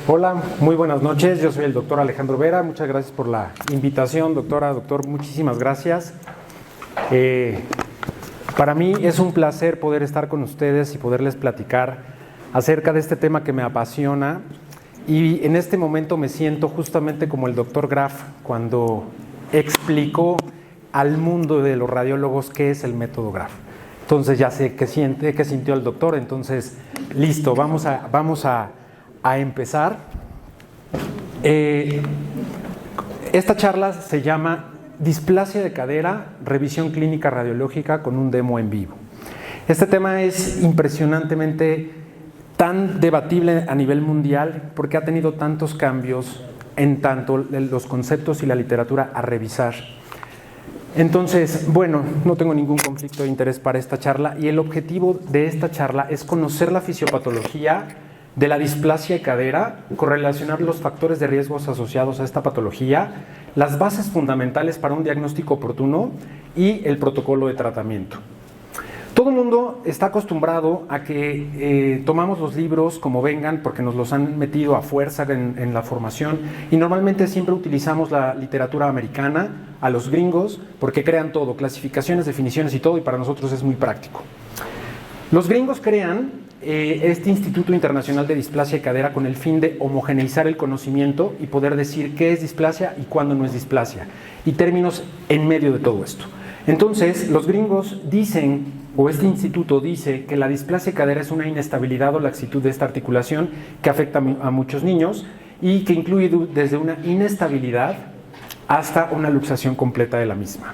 Hola, muy buenas noches. Yo soy el doctor Alejandro Vera. Muchas gracias por la invitación, doctor, muchísimas gracias. Para mí es un placer poder estar con ustedes y poderles platicar acerca de este tema que me apasiona. Y en este momento me siento justamente como el doctor Graf cuando explicó al mundo de los radiólogos qué es el método Graf. Entonces ya sé qué sintió el doctor. Entonces, listo, vamos a empezar. Esta charla se llama Displasia de cadera, revisión clínica radiológica con un demo en vivo. Este tema es impresionantemente tan debatible a nivel mundial porque ha tenido tantos cambios en tanto los conceptos y la literatura a revisar. Entonces, bueno, no tengo ningún conflicto de interés para esta charla y el objetivo de esta charla es conocer la fisiopatología de la displasia de cadera, correlacionar los factores de riesgos asociados a esta patología, las bases fundamentales para un diagnóstico oportuno y el protocolo de tratamiento. Todo el mundo está acostumbrado a que tomamos los libros como vengan porque nos los han metido a fuerza en la formación y normalmente siempre utilizamos la literatura americana, a los gringos, porque crean todo, clasificaciones, definiciones y todo, y para nosotros es muy práctico. Los gringos crean este Instituto Internacional de Displasia de Cadera con el fin de homogeneizar el conocimiento y poder decir qué es displasia y cuándo no es displasia, y términos en medio de todo esto. Entonces, los gringos dicen, o este instituto dice, que la displasia de cadera es una inestabilidad o laxitud de esta articulación que afecta a muchos niños y que incluye desde una inestabilidad hasta una luxación completa de la misma.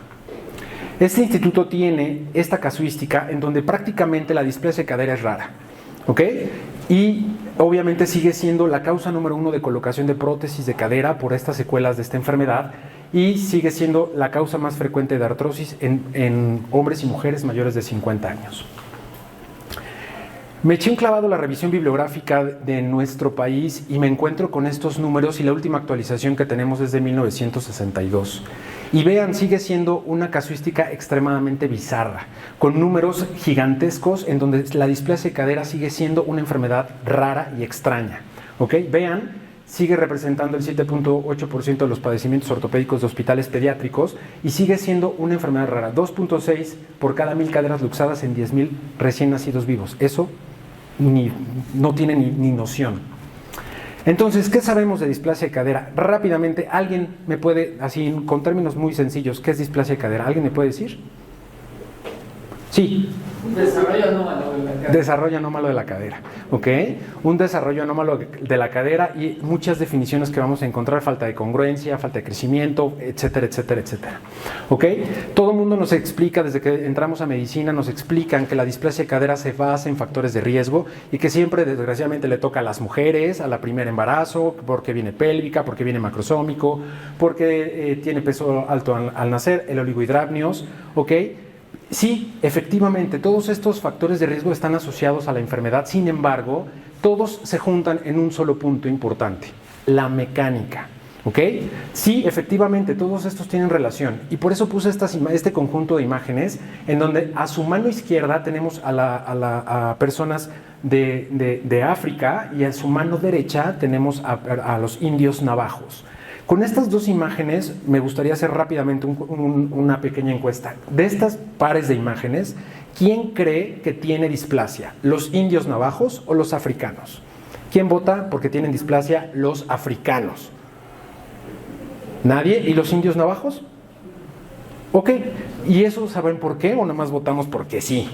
Este instituto tiene esta casuística en donde prácticamente la displasia de cadera es rara, ¿ok? Y obviamente sigue siendo la causa número 1 de colocación de prótesis de cadera por estas secuelas de esta enfermedad y sigue siendo la causa más frecuente de artrosis en hombres y mujeres mayores de 50 años. Me eché un clavado a la revisión bibliográfica de nuestro país y me encuentro con estos números y la última actualización que tenemos es de 1962. Y vean, sigue siendo una casuística extremadamente bizarra, con números gigantescos en donde la displasia de cadera sigue siendo una enfermedad rara y extraña. ¿Ok? Vean, sigue representando el 7.8% de los padecimientos ortopédicos de hospitales pediátricos y sigue siendo una enfermedad rara, 2.6 por cada 1000 caderas luxadas en 10,000 recién nacidos vivos. Eso no tiene ni noción. Entonces, ¿qué sabemos de displasia de cadera? Rápidamente, ¿alguien me puede, así con términos muy sencillos, qué es displasia de cadera? ¿Alguien me puede decir? Sí. Un desarrollo anómalo de la cadera. Desarrollo anómalo de la cadera, ¿ok? Un desarrollo anómalo de la cadera y muchas definiciones que vamos a encontrar, falta de congruencia, falta de crecimiento, etcétera, etcétera, etcétera, ¿ok? Todo el mundo nos explica, desde que entramos a medicina, nos explican que la displasia de cadera se basa en factores de riesgo y que siempre, desgraciadamente, le toca a las mujeres, a la primer embarazo, porque viene pélvica, porque viene macrosómico, porque tiene peso alto al nacer, el oligohidramnios, ¿ok? Sí, efectivamente, todos estos factores de riesgo están asociados a la enfermedad, sin embargo, todos se juntan en un solo punto importante, la mecánica, ¿ok? Sí, efectivamente, todos estos tienen relación y por eso puse este conjunto de imágenes en donde a su mano izquierda tenemos a personas de África y a su mano derecha tenemos a los indios navajos. Con estas dos imágenes me gustaría hacer rápidamente una pequeña encuesta. De estas pares de imágenes, ¿quién cree que tiene displasia? ¿Los indios navajos o los africanos? ¿Quién vota porque tienen displasia? Los africanos. ¿Nadie? ¿Y los indios navajos? Ok. ¿Y eso saben por qué o nada más votamos porque sí?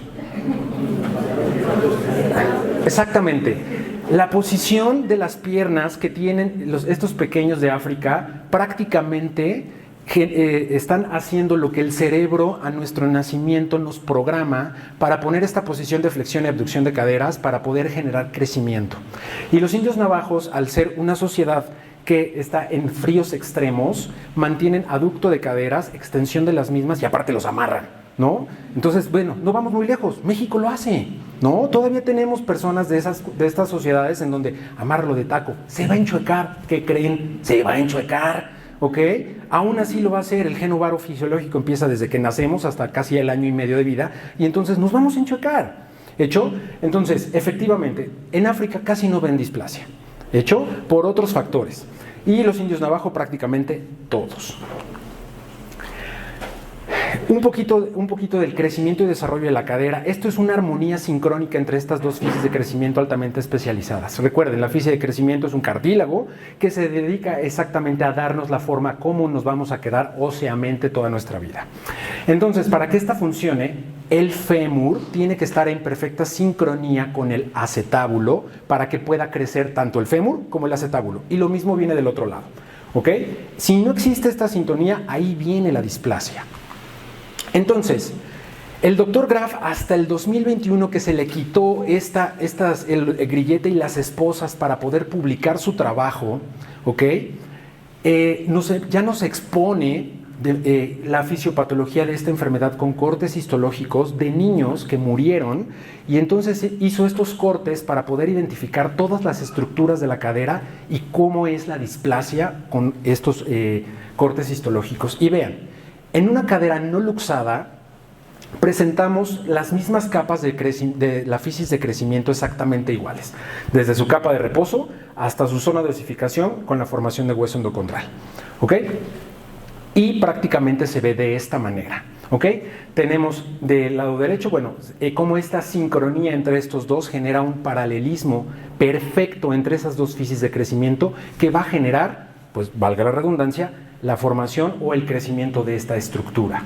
Exactamente. La posición de las piernas que tienen estos pequeños de África prácticamente están haciendo lo que el cerebro a nuestro nacimiento nos programa para poner esta posición de flexión y abducción de caderas para poder generar crecimiento. Y los indios navajos, al ser una sociedad que está en fríos extremos, mantienen aducto de caderas, extensión de las mismas y aparte los amarran, ¿no? Entonces, bueno, no vamos muy lejos, México lo hace, ¿no? Todavía tenemos personas de estas sociedades en donde amarlo de taco, se va a enchuecar, ¿qué creen? Se va a enchuecar, ¿ok? Aún así lo va a hacer, el gen ovarofisiológico empieza desde que nacemos hasta casi el año y medio de vida y entonces nos vamos a enchuecar, ¿hecho? Entonces, efectivamente, en África casi no ven displasia. ¿hecho? Por otros factores. Y los indios navajo prácticamente todos. Un poquito del crecimiento y desarrollo de la cadera. Esto es una armonía sincrónica entre estas dos fisias de crecimiento altamente especializadas. Recuerden, la fisia de crecimiento es un cartílago que se dedica exactamente a darnos la forma como nos vamos a quedar óseamente toda nuestra vida. Entonces, para que esta funcione, el fémur tiene que estar en perfecta sincronía con el acetábulo para que pueda crecer tanto el fémur como el acetábulo. Y lo mismo viene del otro lado. ¿Ok? Si no existe esta sintonía, ahí viene la displasia. Entonces, el doctor Graf hasta el 2021 que se le quitó el grillete y las esposas para poder publicar su trabajo, ¿ok? Ya nos expone la fisiopatología de esta enfermedad con cortes histológicos de niños que murieron y entonces hizo estos cortes para poder identificar todas las estructuras de la cadera y cómo es la displasia con estos cortes histológicos. Y vean, en una cadera no luxada presentamos las mismas capas de la fisis de crecimiento exactamente iguales, desde su capa de reposo hasta su zona de osificación con la formación de hueso endocondral. ¿Ok? Y prácticamente se ve de esta manera. ¿Ok? Tenemos del lado derecho, cómo esta sincronía entre estos dos genera un paralelismo perfecto entre esas dos fisis de crecimiento que va a generar, pues valga la redundancia, la formación o el crecimiento de esta estructura.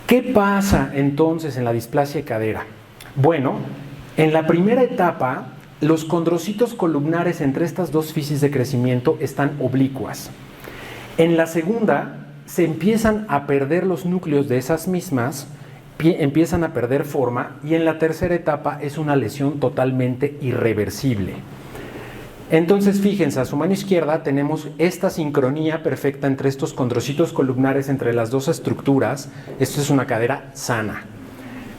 ¿Qué pasa entonces en la displasia de cadera? Bueno, en la primera etapa, los condrocitos columnares entre estas dos fisis de crecimiento están oblicuas. En la segunda, se empiezan a perder los núcleos de esas mismas, empiezan a perder forma, y en la tercera etapa es una lesión totalmente irreversible. Entonces, fíjense, a su mano izquierda tenemos esta sincronía perfecta entre estos condrocitos columnares, entre las dos estructuras. Esto es una cadera sana.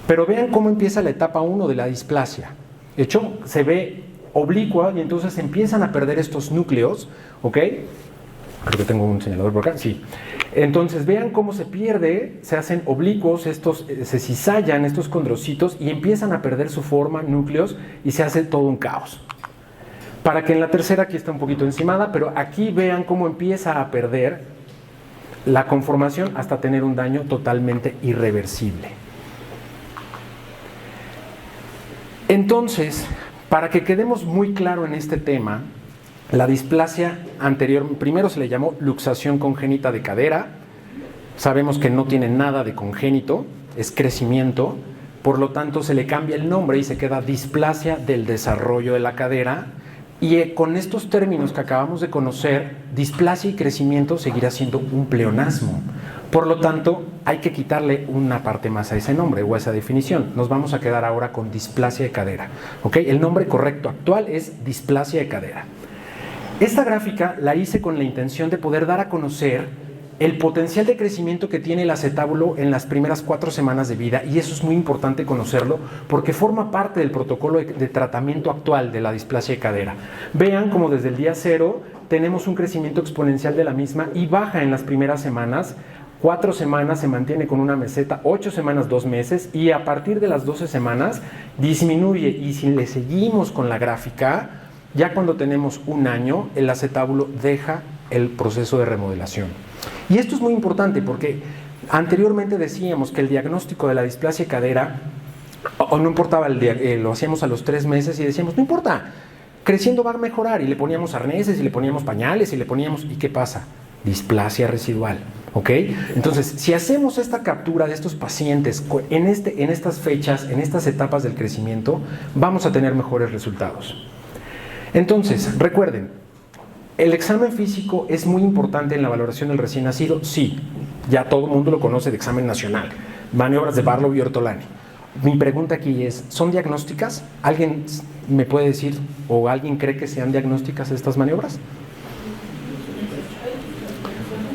Pero vean cómo empieza la etapa 1 de la displasia. De hecho, se ve oblicua y entonces empiezan a perder estos núcleos, ¿ok? Creo que tengo un señalador por acá, sí. Entonces, vean cómo se pierde, se hacen oblicuos, se cizallan estos condrocitos y empiezan a perder su forma, núcleos, y se hace todo un caos. Para que en la tercera, aquí está un poquito encimada, pero aquí vean cómo empieza a perder la conformación hasta tener un daño totalmente irreversible. Entonces, para que quedemos muy claro en este tema, la displasia anterior, primero se le llamó luxación congénita de cadera. Sabemos que no tiene nada de congénito, es crecimiento, por lo tanto se le cambia el nombre y se queda displasia del desarrollo de la cadera. Y con estos términos que acabamos de conocer, displasia y crecimiento seguirá siendo un pleonasmo. Por lo tanto, hay que quitarle una parte más a ese nombre o a esa definición. Nos vamos a quedar ahora con displasia de cadera. ¿Ok? El nombre correcto actual es displasia de cadera. Esta gráfica la hice con la intención de poder dar a conocer el potencial de crecimiento que tiene el acetábulo en las primeras 4 semanas de vida, y eso es muy importante conocerlo porque forma parte del protocolo de tratamiento actual de la displasia de cadera. Vean como desde el día 0 tenemos un crecimiento exponencial de la misma y baja en las primeras semanas. 4 semanas se mantiene con una meseta, 8 semanas 2 meses, y a partir de las 12 semanas disminuye. Y si le seguimos con la gráfica, ya cuando tenemos un año, el acetábulo deja el proceso de remodelación. Y esto es muy importante porque anteriormente decíamos que el diagnóstico de la displasia de cadera, o no importaba, lo hacíamos a los 3 meses y decíamos, no importa, creciendo va a mejorar, y le poníamos arneses y le poníamos pañales y le poníamos, ¿y qué pasa? Displasia residual, ¿ok? Entonces, si hacemos esta captura de estos pacientes en estas fechas, en estas etapas del crecimiento, vamos a tener mejores resultados. Entonces, recuerden, ¿el examen físico es muy importante en la valoración del recién nacido? Sí, ya todo el mundo lo conoce de examen nacional, maniobras de Barlow y Ortolani. Mi pregunta aquí es, ¿son diagnósticas? ¿Alguien me puede decir o alguien cree que sean diagnósticas estas maniobras?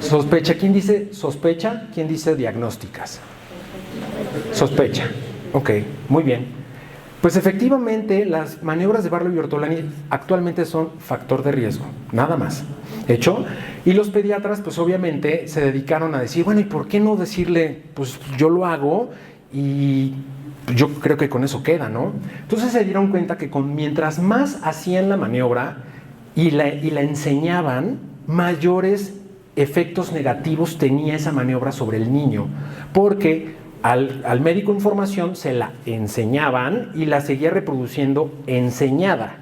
Sospecha, ¿quién dice sospecha? ¿Quién dice diagnósticas? Sospecha, ok, muy bien. Pues efectivamente las maniobras de Barlow y Ortolani actualmente son factor de riesgo, nada más. ¿Hecho? Y los pediatras pues obviamente se dedicaron a decir, bueno, ¿y por qué no decirle, pues yo lo hago y yo creo que con eso queda, ¿no? Entonces se dieron cuenta que mientras más hacían la maniobra, y la enseñaban, mayores efectos negativos tenía esa maniobra sobre el niño, porque al médico en formación se la enseñaban y la seguía reproduciendo enseñada,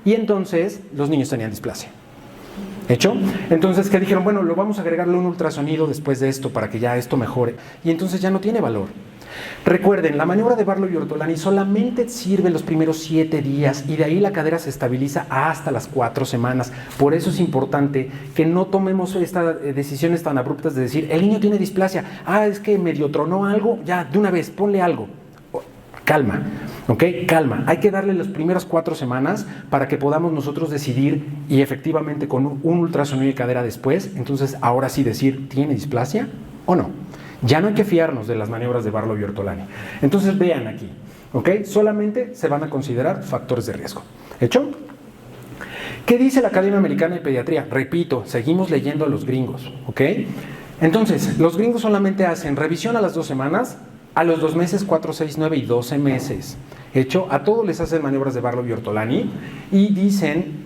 y entonces los niños tenían displasia. ¿Hecho? Entonces, ¿qué dijeron? Bueno, lo vamos a agregarle un ultrasonido después de esto para que ya esto mejore, y entonces ya no tiene valor. Recuerden, la maniobra de Barlow y Ortolani solamente sirve los primeros 7 días y de ahí la cadera se estabiliza hasta las 4 semanas. Por eso es importante que no tomemos estas decisiones tan abruptas de decir, el niño tiene displasia, es que medio tronó algo, ya, de una vez, ponle algo. Calma, ¿ok? Calma. Hay que darle las primeras 4 semanas para que podamos nosotros decidir y efectivamente con un ultrasonido de cadera después, entonces ahora sí decir, ¿tiene displasia o no? Ya no hay que fiarnos de las maniobras de Barlow y Ortolani. Entonces vean aquí, ¿ok? Solamente se van a considerar factores de riesgo. ¿Hecho? ¿Qué dice la Academia Americana de Pediatría? Repito, seguimos leyendo a los gringos, ¿ok? Entonces, los gringos solamente hacen revisión a las 2 semanas, a los 2 meses, 4, 6, 9 y 12 meses. ¿Hecho? A todos les hacen maniobras de Barlow y Ortolani y dicen,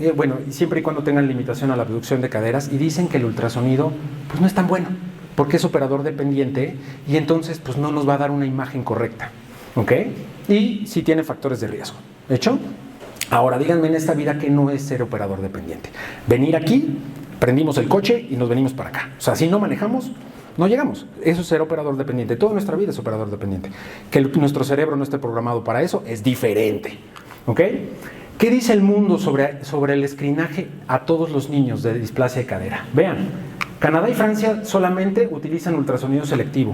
siempre y cuando tengan limitación a la abducción de caderas, y dicen que el ultrasonido pues no es tan bueno, porque es operador dependiente y entonces pues no nos va a dar una imagen correcta, ¿ok? Y sí tiene factores de riesgo, ¿hecho? Ahora díganme en esta vida que no es ser operador dependiente. Venir aquí, prendimos el coche y nos venimos para acá. O sea, si no manejamos, no llegamos. Eso es ser operador dependiente. Toda nuestra vida es operador dependiente. Que nuestro cerebro no esté programado para eso es diferente, ¿ok? ¿Qué dice el mundo sobre el screenaje a todos los niños de displasia de cadera? Vean. Canadá y Francia solamente utilizan ultrasonido selectivo.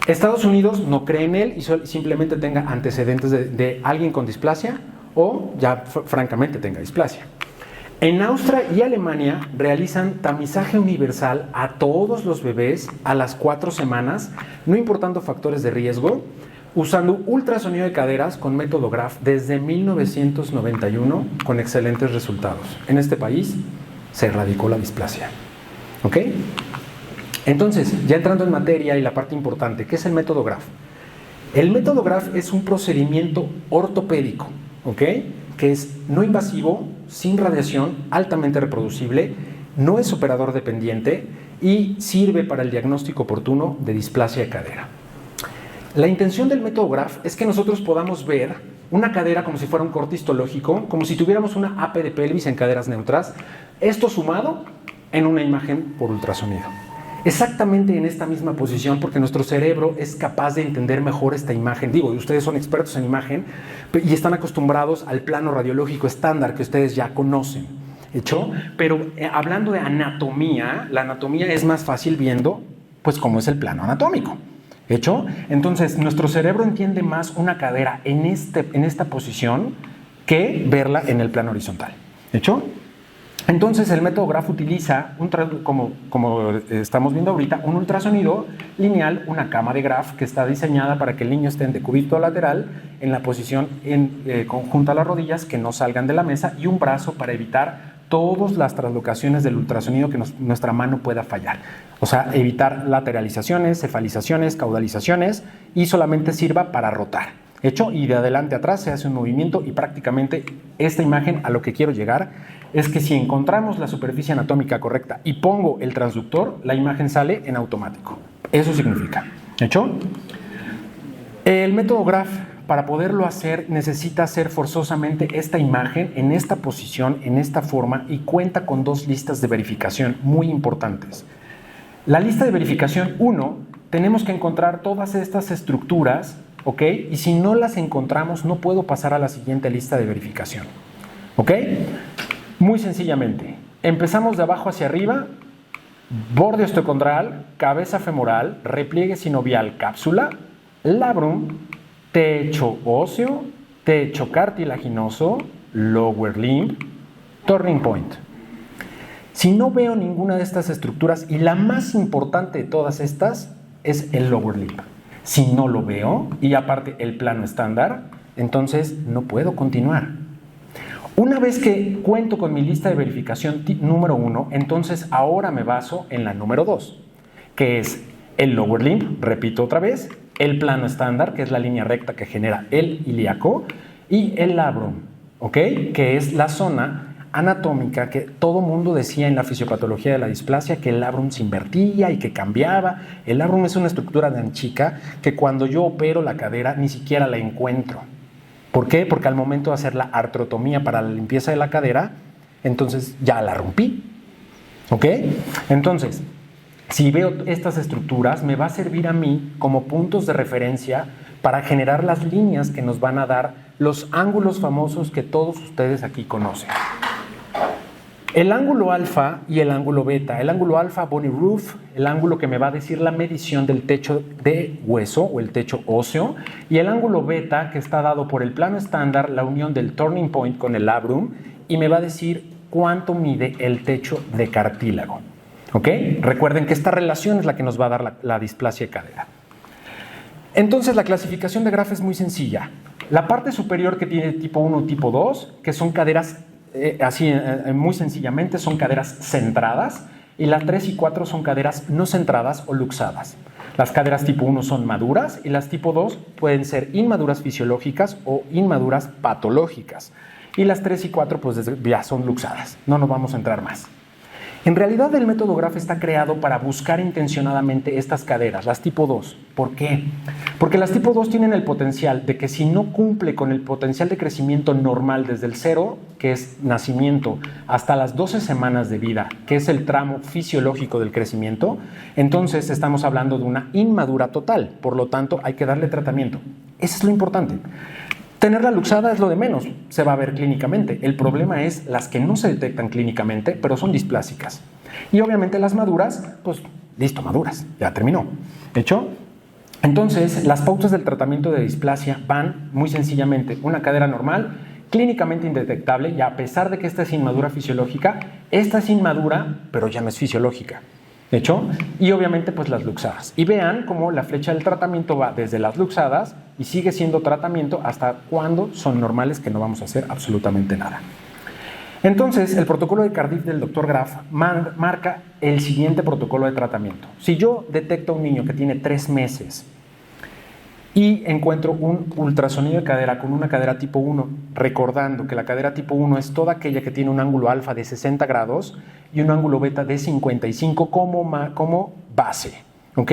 Estados Unidos no cree en él y simplemente tenga antecedentes de alguien con displasia o ya francamente tenga displasia. En Austria y Alemania realizan tamizaje universal a todos los bebés a las 4 semanas, no importando factores de riesgo, usando ultrasonido de caderas con método Graf desde 1991 con excelentes resultados. En este país se erradicó la displasia. ¿Ok? Entonces, ya entrando en materia y la parte importante, ¿qué es el método Graf? El método Graf es un procedimiento ortopédico, ¿ok? Que es no invasivo, sin radiación, altamente reproducible, no es operador dependiente y sirve para el diagnóstico oportuno de displasia de cadera. La intención del método Graf es que nosotros podamos ver una cadera como si fuera un corte histológico, como si tuviéramos una AP de pelvis en caderas neutras, esto sumado en una imagen por ultrasonido. Exactamente en esta misma posición, porque nuestro cerebro es capaz de entender mejor esta imagen. Digo, ustedes son expertos en imagen y están acostumbrados al plano radiológico estándar que ustedes ya conocen, ¿hecho? Pero hablando de anatomía, la anatomía es más fácil viendo, pues, cómo es el plano anatómico, ¿hecho? Entonces, nuestro cerebro entiende más una cadera en esta posición que verla en el plano horizontal, ¿hecho? Entonces el método Graf utiliza, como estamos viendo ahorita, un ultrasonido lineal, una cama de Graf que está diseñada para que el niño esté en decúbito lateral, en la posición conjunta a las rodillas, que no salgan de la mesa, y un brazo para evitar todas las translocaciones del ultrasonido que nuestra mano pueda fallar. O sea, evitar lateralizaciones, cefalizaciones, caudalizaciones, y solamente sirva para rotar. ¿Hecho? Y de adelante a atrás se hace un movimiento y prácticamente esta imagen, a lo que quiero llegar es que si encontramos la superficie anatómica correcta y pongo el transductor, la imagen sale en automático. Eso significa. ¿Hecho? El método Graf, para poderlo hacer, necesita hacer forzosamente esta imagen en esta posición, en esta forma, y cuenta con 2 listas de verificación muy importantes. La lista de verificación 1, tenemos que encontrar todas estas estructuras, ¿ok? Y si no las encontramos, no puedo pasar a la siguiente lista de verificación, ¿ok? Muy sencillamente, empezamos de abajo hacia arriba: borde osteocondral, cabeza femoral, repliegue sinovial, cápsula, labrum, techo óseo, techo cartilaginoso, lower limb, turning point. Si no veo ninguna de estas estructuras, y la más importante de todas estas es el lower limb, si no lo veo, y aparte el plano estándar, entonces no puedo continuar. Una vez que cuento con mi lista de verificación número 1, entonces ahora me baso en la número 2, que es el lower limb, repito otra vez, el plano estándar, que es la línea recta que genera el ilíaco, y el labrum, ¿ok? Que es la zona anatómica que todo mundo decía en la fisiopatología de la displasia que el labrum se invertía y que cambiaba. El labrum es una estructura tan chica que cuando yo opero la cadera ni siquiera la encuentro. ¿Por qué? Porque al momento de hacer la artrotomía para la limpieza de la cadera, entonces ya la rompí. ¿Ok? Entonces, si veo estas estructuras, me va a servir a mí como puntos de referencia para generar las líneas que nos van a dar los ángulos famosos que todos ustedes aquí conocen. El ángulo alfa y el ángulo beta. El ángulo alfa, bony roof, el ángulo que me va a decir la medición del techo de hueso o el techo óseo. Y el ángulo beta, que está dado por el plano estándar, la unión del turning point con el labrum, y me va a decir cuánto mide el techo de cartílago. ¿Ok? Recuerden que esta relación es la que nos va a dar la displasia de cadera. Entonces, la clasificación de Graf es muy sencilla. La parte superior que tiene tipo 1 y tipo 2, que son caderas, muy sencillamente, son caderas centradas, y las 3 y 4 son caderas no centradas o luxadas. Las caderas tipo 1 son maduras y las tipo 2 pueden ser inmaduras fisiológicas o inmaduras patológicas. Y las 3 y 4 pues ya son luxadas. No nos vamos a entrar más. En realidad el método Graf está creado para buscar intencionadamente estas caderas, las tipo 2. ¿Por qué? Porque las tipo 2 tienen el potencial de que si no cumple con el potencial de crecimiento normal desde el 0, que es nacimiento, hasta las 12 semanas de vida, que es el tramo fisiológico del crecimiento, entonces estamos hablando de una inmadura total. Por lo tanto, hay que darle tratamiento. Eso es lo importante. Tenerla luxada es lo de menos, se va a ver clínicamente. El problema es las que no se detectan clínicamente, pero son displásicas. Y obviamente las maduras, pues listo, maduras, ya terminó. ¿Hecho? Entonces, las pautas del tratamiento de displasia van muy sencillamente una cadera normal, clínicamente indetectable, y a pesar de que esta es inmadura fisiológica, esta es inmadura, pero ya no es fisiológica. ¿Hecho? Y obviamente pues las luxadas. Y vean cómo la flecha del tratamiento va desde las luxadas y sigue siendo tratamiento hasta cuando son normales, que no vamos a hacer absolutamente nada. Entonces, el protocolo de Cardiff del Dr. Graf marca el siguiente protocolo de tratamiento. Si yo detecto a un niño que tiene 3 meses y encuentro un ultrasonido de cadera con una cadera tipo 1, recordando que la cadera tipo 1 es toda aquella que tiene un ángulo alfa de 60 grados y un ángulo beta de 55 como base. ¿Ok?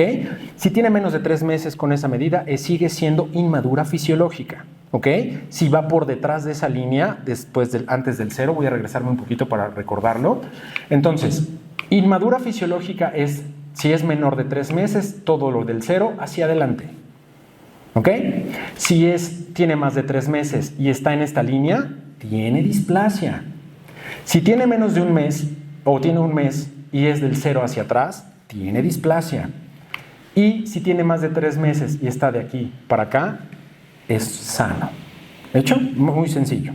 Si tiene menos de 3 meses con esa medida, sigue siendo inmadura fisiológica. ¿Ok? Si va por detrás de esa línea, antes del 0, voy a regresarme un poquito para recordarlo. Entonces, inmadura fisiológica es, si es menor de 3 meses, todo lo del 0 hacia adelante. ¿Ok? Si tiene más de 3 meses y está en esta línea, tiene displasia. Si tiene menos de un mes o tiene un mes y es del 0 hacia atrás, tiene displasia. Y si tiene más de 3 meses y está de aquí para acá, es sano. ¿Hecho? Muy sencillo.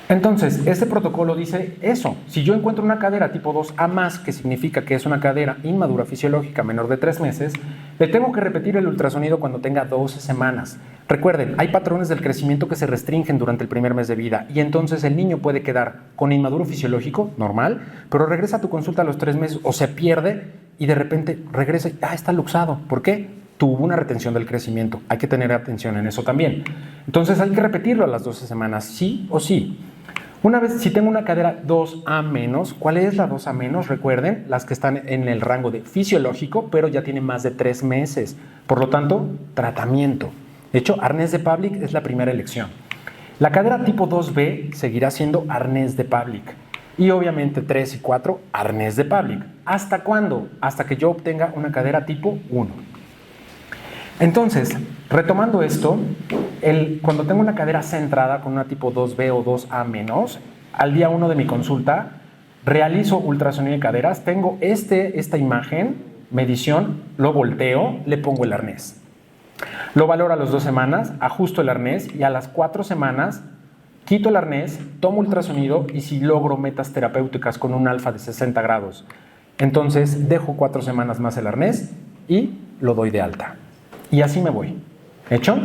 Entonces, este protocolo dice eso. Si yo encuentro una cadera tipo 2A más, que significa que es una cadera inmadura fisiológica menor de 3 meses, le tengo que repetir el ultrasonido cuando tenga 12 semanas. Recuerden, hay patrones del crecimiento que se restringen durante el primer mes de vida y entonces el niño puede quedar con inmaduro fisiológico, normal, pero regresa a tu consulta a los 3 meses o se pierde y de repente regresa y está luxado. ¿Por qué? Tuvo una retención del crecimiento. Hay que tener atención en eso también. Entonces hay que repetirlo a las 12 semanas, sí o sí. Una vez, si tengo una cadera 2A-, ¿cuál es la 2A-? Recuerden, las que están en el rango de fisiológico, pero ya tienen más de 3 meses. Por lo tanto, tratamiento. De hecho, arnés de Pavlik es la primera elección. La cadera tipo 2B seguirá siendo arnés de Pavlik. Y obviamente 3 y 4, arnés de Pavlik. ¿Hasta cuándo? Hasta que yo obtenga una cadera tipo 1. Entonces, retomando esto, cuando tengo una cadera centrada con una tipo 2B o 2A-, al día 1 de mi consulta, realizo ultrasonido de caderas, tengo esta imagen, medición, lo volteo, le pongo el arnés. Lo valoro a las 2 semanas, ajusto el arnés y a las 4 semanas quito el arnés, tomo ultrasonido y si logro metas terapéuticas con un alfa de 60 grados, entonces dejo 4 semanas más el arnés y lo doy de alta. Y así me voy. ¿Hecho?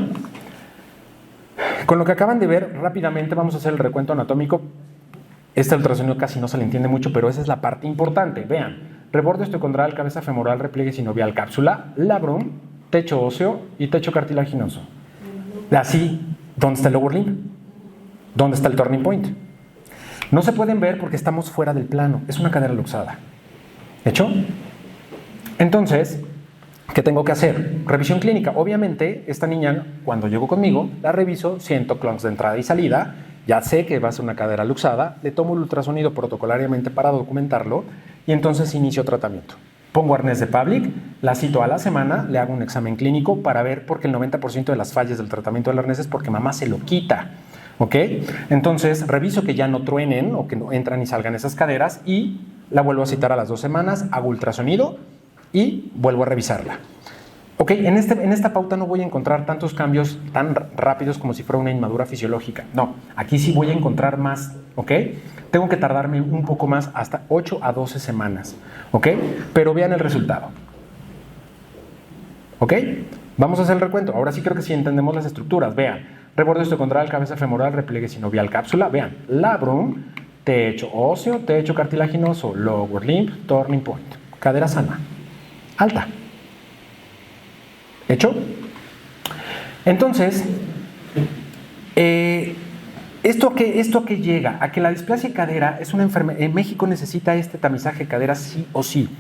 Con lo que acaban de ver, rápidamente vamos a hacer el recuento anatómico. Este ultrasonido casi no se le entiende mucho, pero esa es la parte importante. Vean, reborde osteocondral, cabeza femoral, repliegue sinovial, cápsula, labrum, techo óseo y techo cartilaginoso. Así, ¿dónde está el lower limb? ¿Dónde está el turning point? No se pueden ver porque estamos fuera del plano. Es una cadera luxada. ¿Hecho? Entonces, ¿qué tengo que hacer? Revisión clínica. Obviamente, esta niña, cuando llegó conmigo, la reviso, siento clonks de entrada y salida, ya sé que va a ser una cadera luxada, le tomo el ultrasonido protocolariamente para documentarlo y entonces inicio tratamiento. Pongo arnés de Pavlik, la cito a la semana, le hago un examen clínico para ver, porque el 90% de las fallas del tratamiento del arnés es porque mamá se lo quita. ¿Ok? Entonces, reviso que ya no truenen o que no entran y salgan esas caderas y la vuelvo a citar a las 2 semanas, hago ultrasonido y vuelvo a revisarla. Ok, en esta pauta no voy a encontrar tantos cambios tan rápidos como si fuera una inmadura fisiológica. No, aquí sí voy a encontrar más, ¿ok? Tengo que tardarme un poco más, hasta 8 a 12 semanas, ¿ok? Pero vean el resultado. ¿Ok? Vamos a hacer el recuento. Ahora sí creo que sí entendemos las estructuras. Vean, reborde osteocondral, cabeza femoral, repliegue sinovial, cápsula. Vean, labrum, techo óseo, techo cartilaginoso, lower limb, turning point. Cadera sana, alta. ¿Hecho? Entonces, ¿esto a qué llega? A que la displasia de cadera es una enfermedad. En México necesita este tamizaje de cadera sí o sí.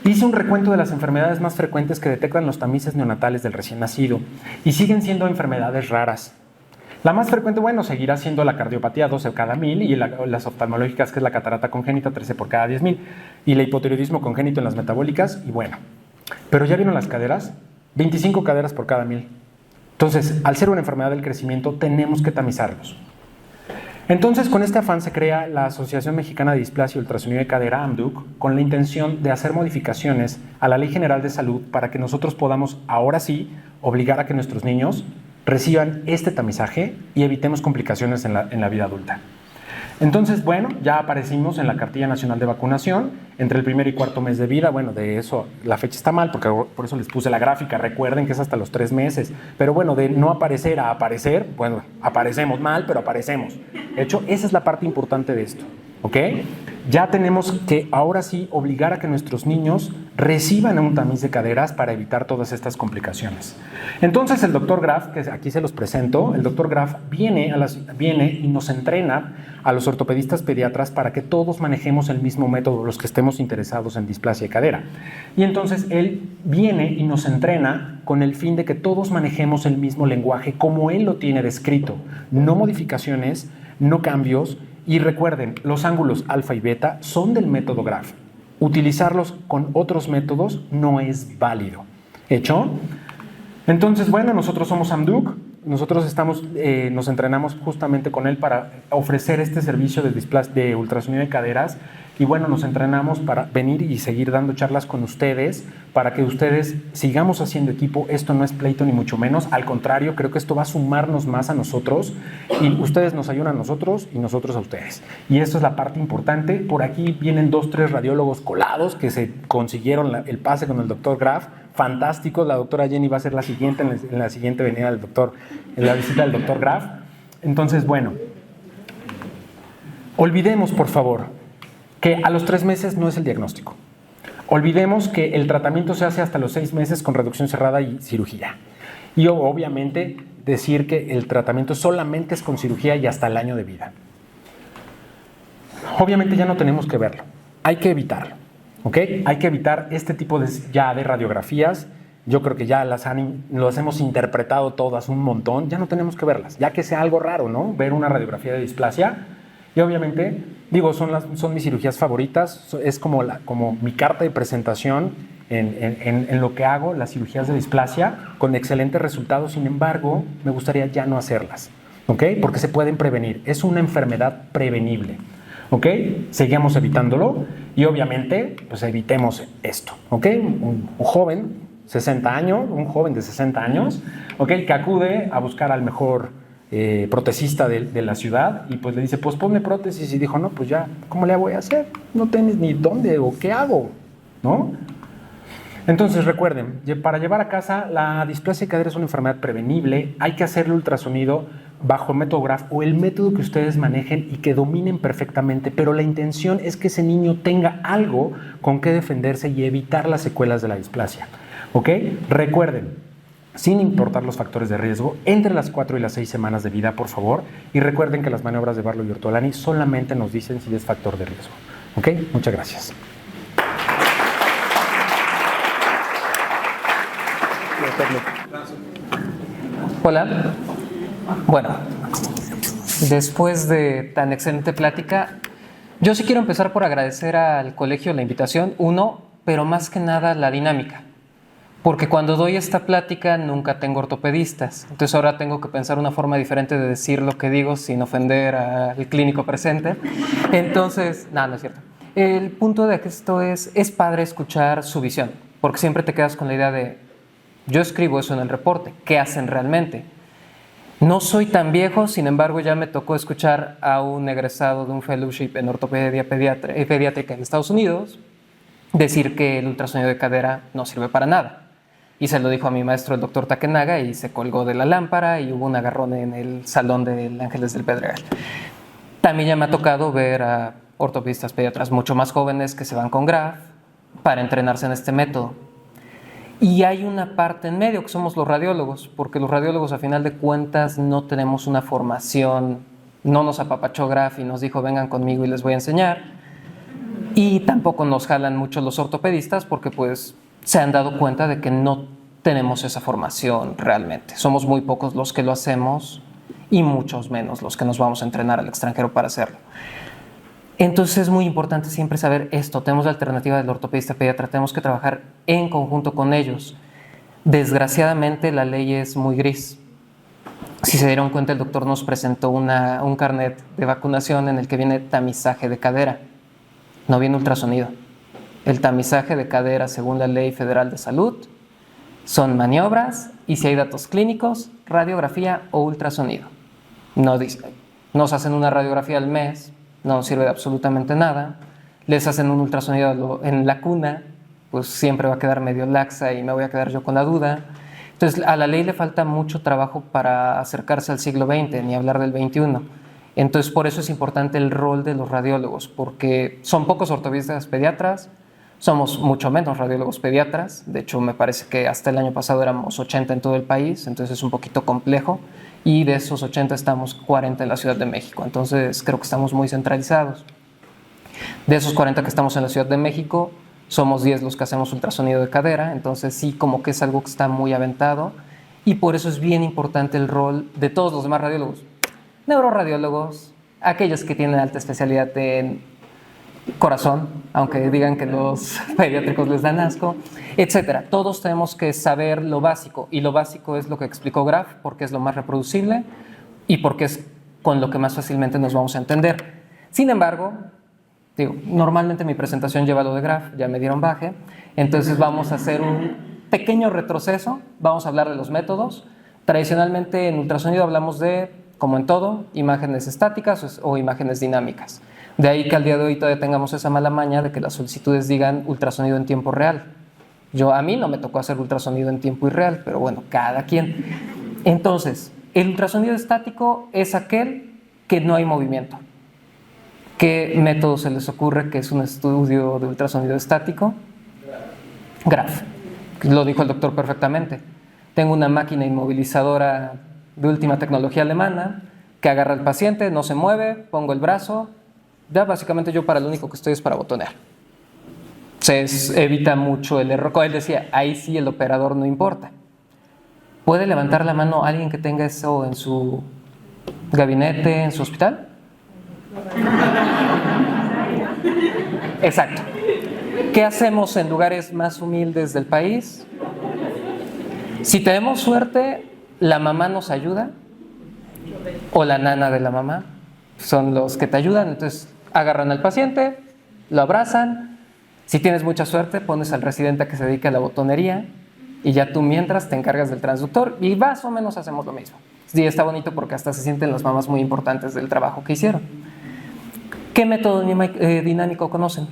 Hice un recuento de las enfermedades más frecuentes que detectan los tamices neonatales del recién nacido y siguen siendo enfermedades raras. La más frecuente, bueno, seguirá siendo la cardiopatía 12 cada 1000 y las oftalmológicas, que es la catarata congénita 13 por cada 10,000 y el hipotiroidismo congénito en las metabólicas y bueno. Pero ya vieron las caderas, 25 caderas por cada 1000. Entonces, al ser una enfermedad del crecimiento, tenemos que tamizarlos. Entonces, con este afán se crea la Asociación Mexicana de Displasia y Ultrasonido de Cadera, AMDUC, con la intención de hacer modificaciones a la Ley General de Salud para que nosotros podamos, ahora sí, obligar a que nuestros niños reciban este tamizaje y evitemos complicaciones en la vida adulta. Entonces, bueno, ya aparecimos en la Cartilla Nacional de Vacunación entre el primer y cuarto mes de vida. Bueno, de eso la fecha está mal, porque por eso les puse la gráfica. Recuerden que es hasta los 3 meses. Pero bueno, de no aparecer a aparecer, bueno, aparecemos mal, pero aparecemos. De hecho, esa es la parte importante de esto, ¿ok? Ya tenemos que ahora sí obligar a que nuestros niños reciban un tamiz de caderas para evitar todas estas complicaciones. Entonces el doctor Graf, que aquí se los presento, el doctor Graf viene y nos entrena a los ortopedistas pediatras para que todos manejemos el mismo método, los que estemos interesados en displasia de cadera. Y entonces él viene y nos entrena con el fin de que todos manejemos el mismo lenguaje como él lo tiene descrito, no modificaciones, no cambios. Y recuerden, los ángulos alfa y beta son del método Graf. Utilizarlos con otros métodos no es válido. ¿Hecho? Entonces, bueno, nosotros somos AMDUC. Nosotros nos entrenamos justamente con él para ofrecer este servicio de ultrasonido de caderas. Y bueno, nos entrenamos para venir y seguir dando charlas con ustedes para que ustedes sigamos haciendo equipo. Esto no es pleito ni mucho menos. Al contrario, creo que esto va a sumarnos más a nosotros y ustedes nos ayudan a nosotros y nosotros a ustedes. Y esto es la parte importante. Por aquí vienen 2, 3 radiólogos colados que se consiguieron el pase con el doctor Graf. Fantástico. La doctora Jenny va a ser la siguiente en la siguiente venida del doctor, en la visita del doctor Graf. Entonces, bueno, olvidemos, por favor, que a los 3 meses no es el diagnóstico. Olvidemos que el tratamiento se hace hasta los 6 meses con reducción cerrada y cirugía. Y obviamente decir que el tratamiento solamente es con cirugía y hasta el año de vida. Obviamente ya no tenemos que verlo. Hay que evitarlo. ¿Ok? Hay que evitar este tipo de radiografías. Yo creo que ya las hemos interpretado todas un montón. Ya no tenemos que verlas. Ya que sea algo raro, ¿no? Ver una radiografía de displasia. Y obviamente, digo, son mis cirugías favoritas, es como mi carta de presentación en lo que hago, las cirugías de displasia, con excelentes resultados. Sin embargo, me gustaría ya no hacerlas, ¿ok? Porque se pueden prevenir, es una enfermedad prevenible, ¿ok? Seguimos evitándolo y obviamente, pues evitemos esto, ¿ok? Un joven de 60 años, ¿ok? Que acude a buscar al mejor protesista de la ciudad y pues le dice, pues ponme prótesis, y dijo, no, pues ya, ¿cómo le voy a hacer? No tienes ni dónde o qué hago, ¿no? Entonces recuerden, para llevar a casa la displasia de cadera es una enfermedad prevenible, hay que hacerle ultrasonido bajo el método Graf o el método que ustedes manejen y que dominen perfectamente, pero la intención es que ese niño tenga algo con que defenderse y evitar las secuelas de la displasia, ¿ok? Recuerden, sin importar los factores de riesgo, entre las 4 y las 6 semanas de vida, por favor. Y recuerden que las maniobras de Barlow y Ortolani solamente nos dicen si es factor de riesgo. ¿Ok? Muchas gracias. Hola. Bueno, después de tan excelente plática, yo sí quiero empezar por agradecer al colegio la invitación, pero más que nada la dinámica. Porque cuando doy esta plática nunca tengo ortopedistas, entonces ahora tengo que pensar una forma diferente de decir lo que digo sin ofender al clínico presente. Entonces, no es cierto. El punto de esto es padre escuchar su visión, porque siempre te quedas con la idea de, yo escribo eso en el reporte, ¿qué hacen realmente? No soy tan viejo, sin embargo ya me tocó escuchar a un egresado de un fellowship en ortopedia pediátrica en Estados Unidos decir que el ultrasonido de cadera no sirve para nada. Y se lo dijo a mi maestro, el doctor Takenaga, y se colgó de la lámpara y hubo un agarrón en el salón del Ángeles del Pedregal. También ya me ha tocado ver a ortopedistas pediatras mucho más jóvenes que se van con Graf para entrenarse en este método. Y hay una parte en medio que somos los radiólogos, porque los radiólogos a final de cuentas no tenemos una formación, no nos apapachó Graf y nos dijo vengan conmigo y les voy a enseñar. Y tampoco nos jalan mucho los ortopedistas porque pues se han dado cuenta de que no tenemos esa formación realmente. Somos muy pocos los que lo hacemos y muchos menos los que nos vamos a entrenar al extranjero para hacerlo. Entonces es muy importante siempre saber esto. Tenemos la alternativa del ortopedista pediatra, tenemos que trabajar en conjunto con ellos. Desgraciadamente la ley es muy gris. Si se dieron cuenta, el doctor nos presentó un carnet de vacunación en el que viene tamizaje de cadera, no viene ultrasonido. El tamizaje de cadera, según la Ley Federal de Salud, son maniobras y si hay datos clínicos, radiografía o ultrasonido. No dice, nos hacen una radiografía al mes, no nos sirve de absolutamente nada. Les hacen un ultrasonido en la cuna, pues siempre va a quedar medio laxa y me voy a quedar yo con la duda. Entonces, a la ley le falta mucho trabajo para acercarse al siglo XX, ni hablar del XXI. Entonces, por eso es importante el rol de los radiólogos, porque son pocos ortopedistas pediatras, somos mucho menos radiólogos pediatras. De hecho, me parece que hasta el año pasado éramos 80 en todo el país, entonces es un poquito complejo. Y de esos 80 estamos 40 en la Ciudad de México, entonces creo que estamos muy centralizados. De esos 40 que estamos en la Ciudad de México, somos 10 los que hacemos ultrasonido de cadera, entonces sí, como que es algo que está muy aventado. Y por eso es bien importante el rol de todos los demás radiólogos. Neuroradiólogos, aquellos que tienen alta especialidad en corazón, aunque digan que los pediátricos les dan asco, etcétera. Todos tenemos que saber lo básico, y lo básico es lo que explicó Graf, porque es lo más reproducible y porque es con lo que más fácilmente nos vamos a entender. Sin embargo, normalmente mi presentación lleva lo de Graf, ya me dieron baje, entonces vamos a hacer un pequeño retroceso, vamos a hablar de los métodos. Tradicionalmente en ultrasonido hablamos de, como en todo, imágenes estáticas o imágenes dinámicas. De ahí que al día de hoy todavía tengamos esa mala maña de que las solicitudes digan ultrasonido en tiempo real. A mí no me tocó hacer ultrasonido en tiempo irreal, pero bueno, cada quien. Entonces, el ultrasonido estático es aquel que no hay movimiento. ¿Qué método se les ocurre que es un estudio de ultrasonido estático? Graf. Lo dijo el doctor perfectamente. Tengo una máquina inmovilizadora de última tecnología alemana que agarra al paciente, no se mueve, pongo el brazo. Ya básicamente yo para lo único que estoy es para botonear. Se evita mucho el error. Como él decía, ahí sí el operador no importa. ¿Puede levantar la mano alguien que tenga eso en su gabinete, en su hospital? Exacto. ¿Qué hacemos en lugares más humildes del país? Si tenemos suerte, la mamá nos ayuda, o la nana de la mamá, son los que te ayudan. Entonces agarran al paciente, lo abrazan. Si tienes mucha suerte, pones al residente a que se dedique a la botonería y ya tú mientras te encargas del transductor y más o menos hacemos lo mismo. Sí, está bonito porque hasta se sienten las mamás muy importantes del trabajo que hicieron. ¿Qué método dinámico conocen?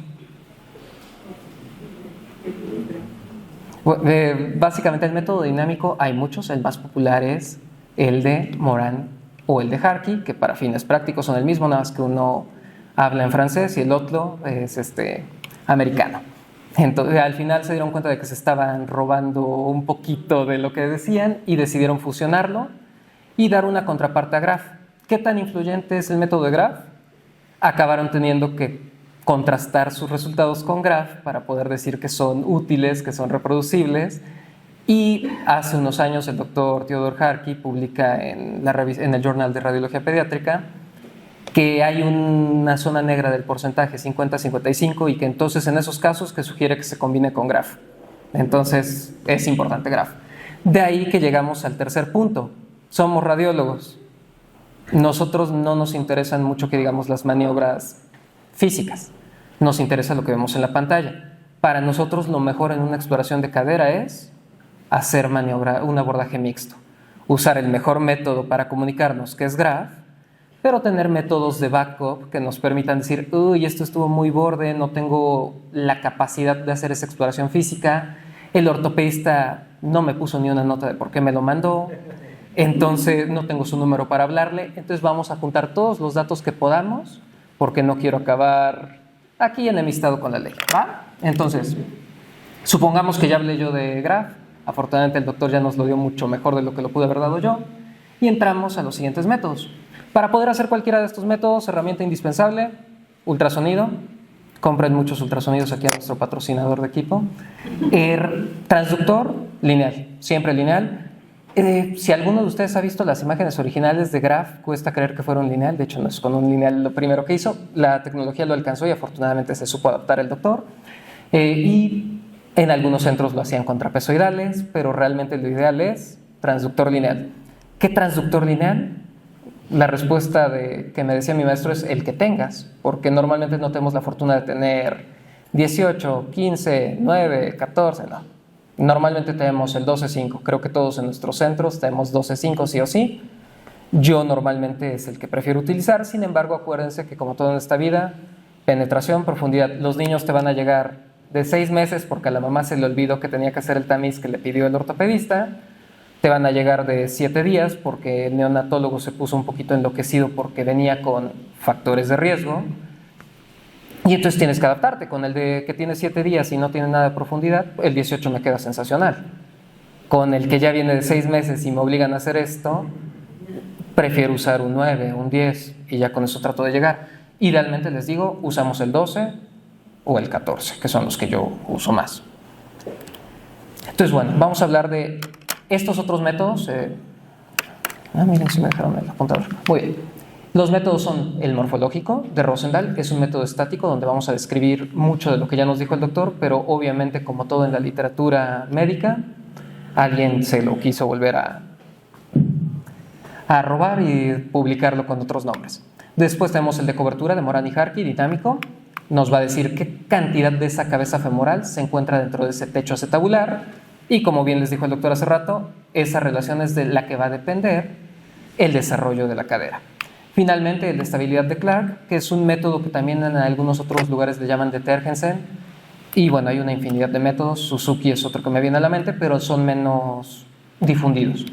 Básicamente el método dinámico hay muchos, el más popular es el de Moran o el de Harkey, que para fines prácticos son el mismo, nada más que uno habla en francés y el otro es americano. Entonces, al final se dieron cuenta de que se estaban robando un poquito de lo que decían y decidieron fusionarlo y dar una contraparte a Graph. ¿Qué tan influyente es el método de Graph? Acabaron teniendo que contrastar sus resultados con Graph para poder decir que son útiles, que son reproducibles. Y hace unos años el doctor Theodor Harky publica en el Journal de Radiología Pediátrica que hay una zona negra del porcentaje 50-55 y que entonces en esos casos que sugiere que se combine con Graph. Entonces es importante Graph. De ahí que llegamos al tercer punto. Somos radiólogos. Nosotros no nos interesan mucho que digamos las maniobras físicas. Nos interesa lo que vemos en la pantalla. Para nosotros lo mejor en una exploración de cadera es hacer un abordaje mixto. Usar el mejor método para comunicarnos, que es Graph, pero tener métodos de backup que nos permitan decir, uy, esto estuvo muy borde, no tengo la capacidad de hacer esa exploración física, el ortopedista no me puso ni una nota de por qué me lo mandó, entonces no tengo su número para hablarle, entonces vamos a juntar todos los datos que podamos, porque no quiero acabar aquí enemistado con la ley, ¿va? Entonces, supongamos que ya hablé yo de Graph, afortunadamente el doctor ya nos lo dio mucho mejor de lo que lo pude haber dado yo, y entramos a los siguientes métodos. Para poder hacer cualquiera de estos métodos, herramienta indispensable, ultrasonido. Compren muchos ultrasonidos aquí a nuestro patrocinador de equipo. Transductor, lineal, siempre lineal. Si alguno de ustedes ha visto las imágenes originales de Graph, cuesta creer que fueron lineal. De hecho, no es con un lineal lo primero que hizo. La tecnología lo alcanzó y afortunadamente se supo adaptar el doctor. Y en algunos centros lo hacían contrapesoidales, pero realmente lo ideal es transductor lineal. ¿Qué transductor lineal? La respuesta que me decía mi maestro es el que tengas, porque normalmente no tenemos la fortuna de tener 18, 15, 9, 14, no. Normalmente tenemos el 12-5, creo que todos en nuestros centros tenemos 12-5 sí o sí. Yo normalmente es el que prefiero utilizar, sin embargo acuérdense que como todo en esta vida, penetración, profundidad, los niños te van a llegar de 6 meses porque a la mamá se le olvidó que tenía que hacer el tamiz que le pidió el ortopedista. Te van a llegar de 7 días porque el neonatólogo se puso un poquito enloquecido porque venía con factores de riesgo. Y entonces tienes que adaptarte. Con el de que tiene 7 días y no tiene nada de profundidad, el 18 me queda sensacional. Con el que ya viene de 6 meses y me obligan a hacer esto, prefiero usar un 9, un 10 y ya con eso trato de llegar. Idealmente les digo, usamos el 12 o el 14, que son los que yo uso más. Entonces, bueno, vamos a hablar de estos otros métodos. Miren, si me dejaron el apuntador. Muy bien. Los métodos son el morfológico de Rosendahl, que es un método estático donde vamos a describir mucho de lo que ya nos dijo el doctor, pero obviamente, como todo en la literatura médica, alguien se lo quiso volver a robar y publicarlo con otros nombres. Después tenemos el de cobertura de Moran y Harky, dinámico. Nos va a decir qué cantidad de esa cabeza femoral se encuentra dentro de ese techo acetabular. Y como bien les dijo el doctor hace rato, esa relación es de la que va a depender el desarrollo de la cadera. Finalmente, el de estabilidad de Clark, que es un método que también en algunos otros lugares le llaman de Tergensen. Y bueno, hay una infinidad de métodos. Suzuki es otro que me viene a la mente, pero son menos difundidos.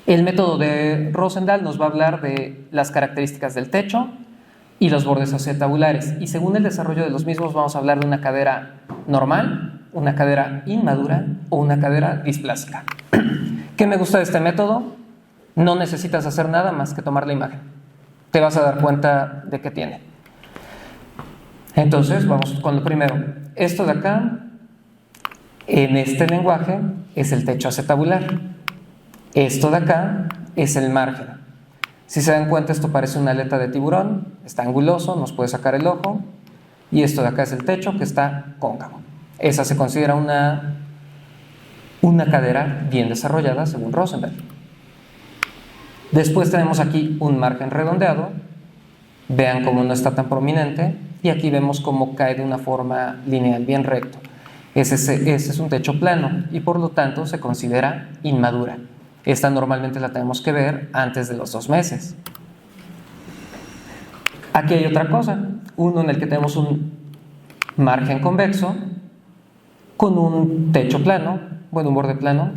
El método de Rosendahl nos va a hablar de las características del techo y los bordes acetabulares. Y según el desarrollo de los mismos, vamos a hablar de una cadera normal, una cadera inmadura o una cadera displásica. ¿Qué me gusta de este método? No necesitas hacer nada más que tomar la imagen. Te vas a dar cuenta de qué tiene. Entonces, vamos con lo primero. Esto de acá, en este lenguaje, es el techo acetabular. Esto de acá es el margen. Si se dan cuenta, esto parece una aleta de tiburón, está anguloso, nos puede sacar el ojo. Y esto de acá es el techo, que está cóncavo. Esa se considera una cadera bien desarrollada según Rosendahl. Después tenemos aquí un margen redondeado. Vean cómo no está tan prominente. Y aquí vemos cómo cae de una forma lineal, bien recto. Ese es un techo plano y por lo tanto se considera inmadura. Esta normalmente la tenemos que ver antes de los 2 meses. Aquí hay otra cosa. Uno en el que tenemos un margen convexo con un techo plano, un borde plano.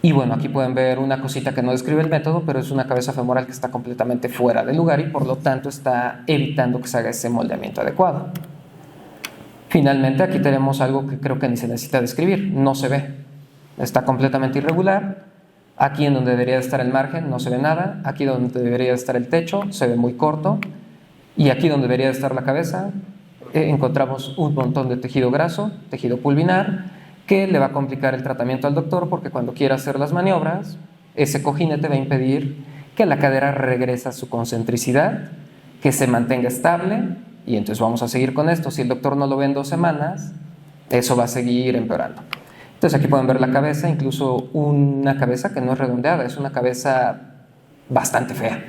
Y bueno, aquí pueden ver una cosita que no describe el método, pero es una cabeza femoral que está completamente fuera de lugar y por lo tanto está evitando que se haga ese moldeamiento adecuado. Finalmente, aquí tenemos algo que creo que ni se necesita describir, no se ve, está completamente irregular. Aquí en donde debería estar el margen no se ve nada, aquí donde debería estar el techo se ve muy corto, y aquí donde debería estar la cabeza encontramos un montón de tejido graso, tejido pulvinar, que le va a complicar el tratamiento al doctor, porque cuando quiera hacer las maniobras, ese cojinete va a impedir que la cadera regrese a su concentricidad, que se mantenga estable, y entonces vamos a seguir con esto. Si el doctor no lo ve en 2 semanas, eso va a seguir empeorando. Entonces aquí pueden ver la cabeza, incluso una cabeza que no es redondeada, es una cabeza bastante fea.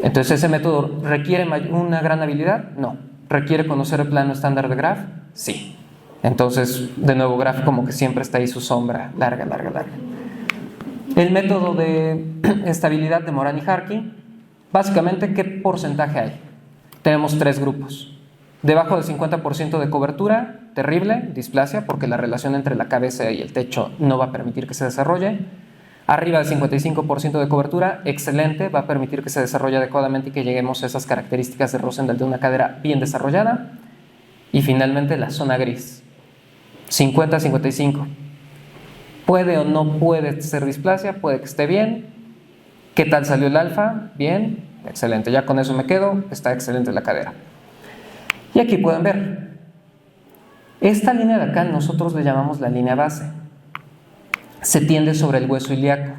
Entonces, ¿ese método requiere una gran habilidad? No. ¿Requiere conocer el plano estándar de Graf? Sí. Entonces, de nuevo, Graf como que siempre está ahí su sombra, larga. El método de estabilidad de Moran y Harky, básicamente, ¿qué porcentaje hay? Tenemos 3 grupos. Debajo del 50% de cobertura, terrible, displasia, porque la relación entre la cabeza y el techo no va a permitir que se desarrolle. Arriba del 55% de cobertura, excelente, va a permitir que se desarrolle adecuadamente y que lleguemos a esas características de Rosendal de una cadera bien desarrollada. Y finalmente la zona gris, 50-55. ¿Puede o no puede ser displasia? Puede que esté bien. ¿Qué tal salió el alfa? Bien, excelente, ya con eso me quedo, está excelente la cadera. Y aquí pueden ver, esta línea de acá nosotros le llamamos la línea base. Se tiende sobre el hueso ilíaco.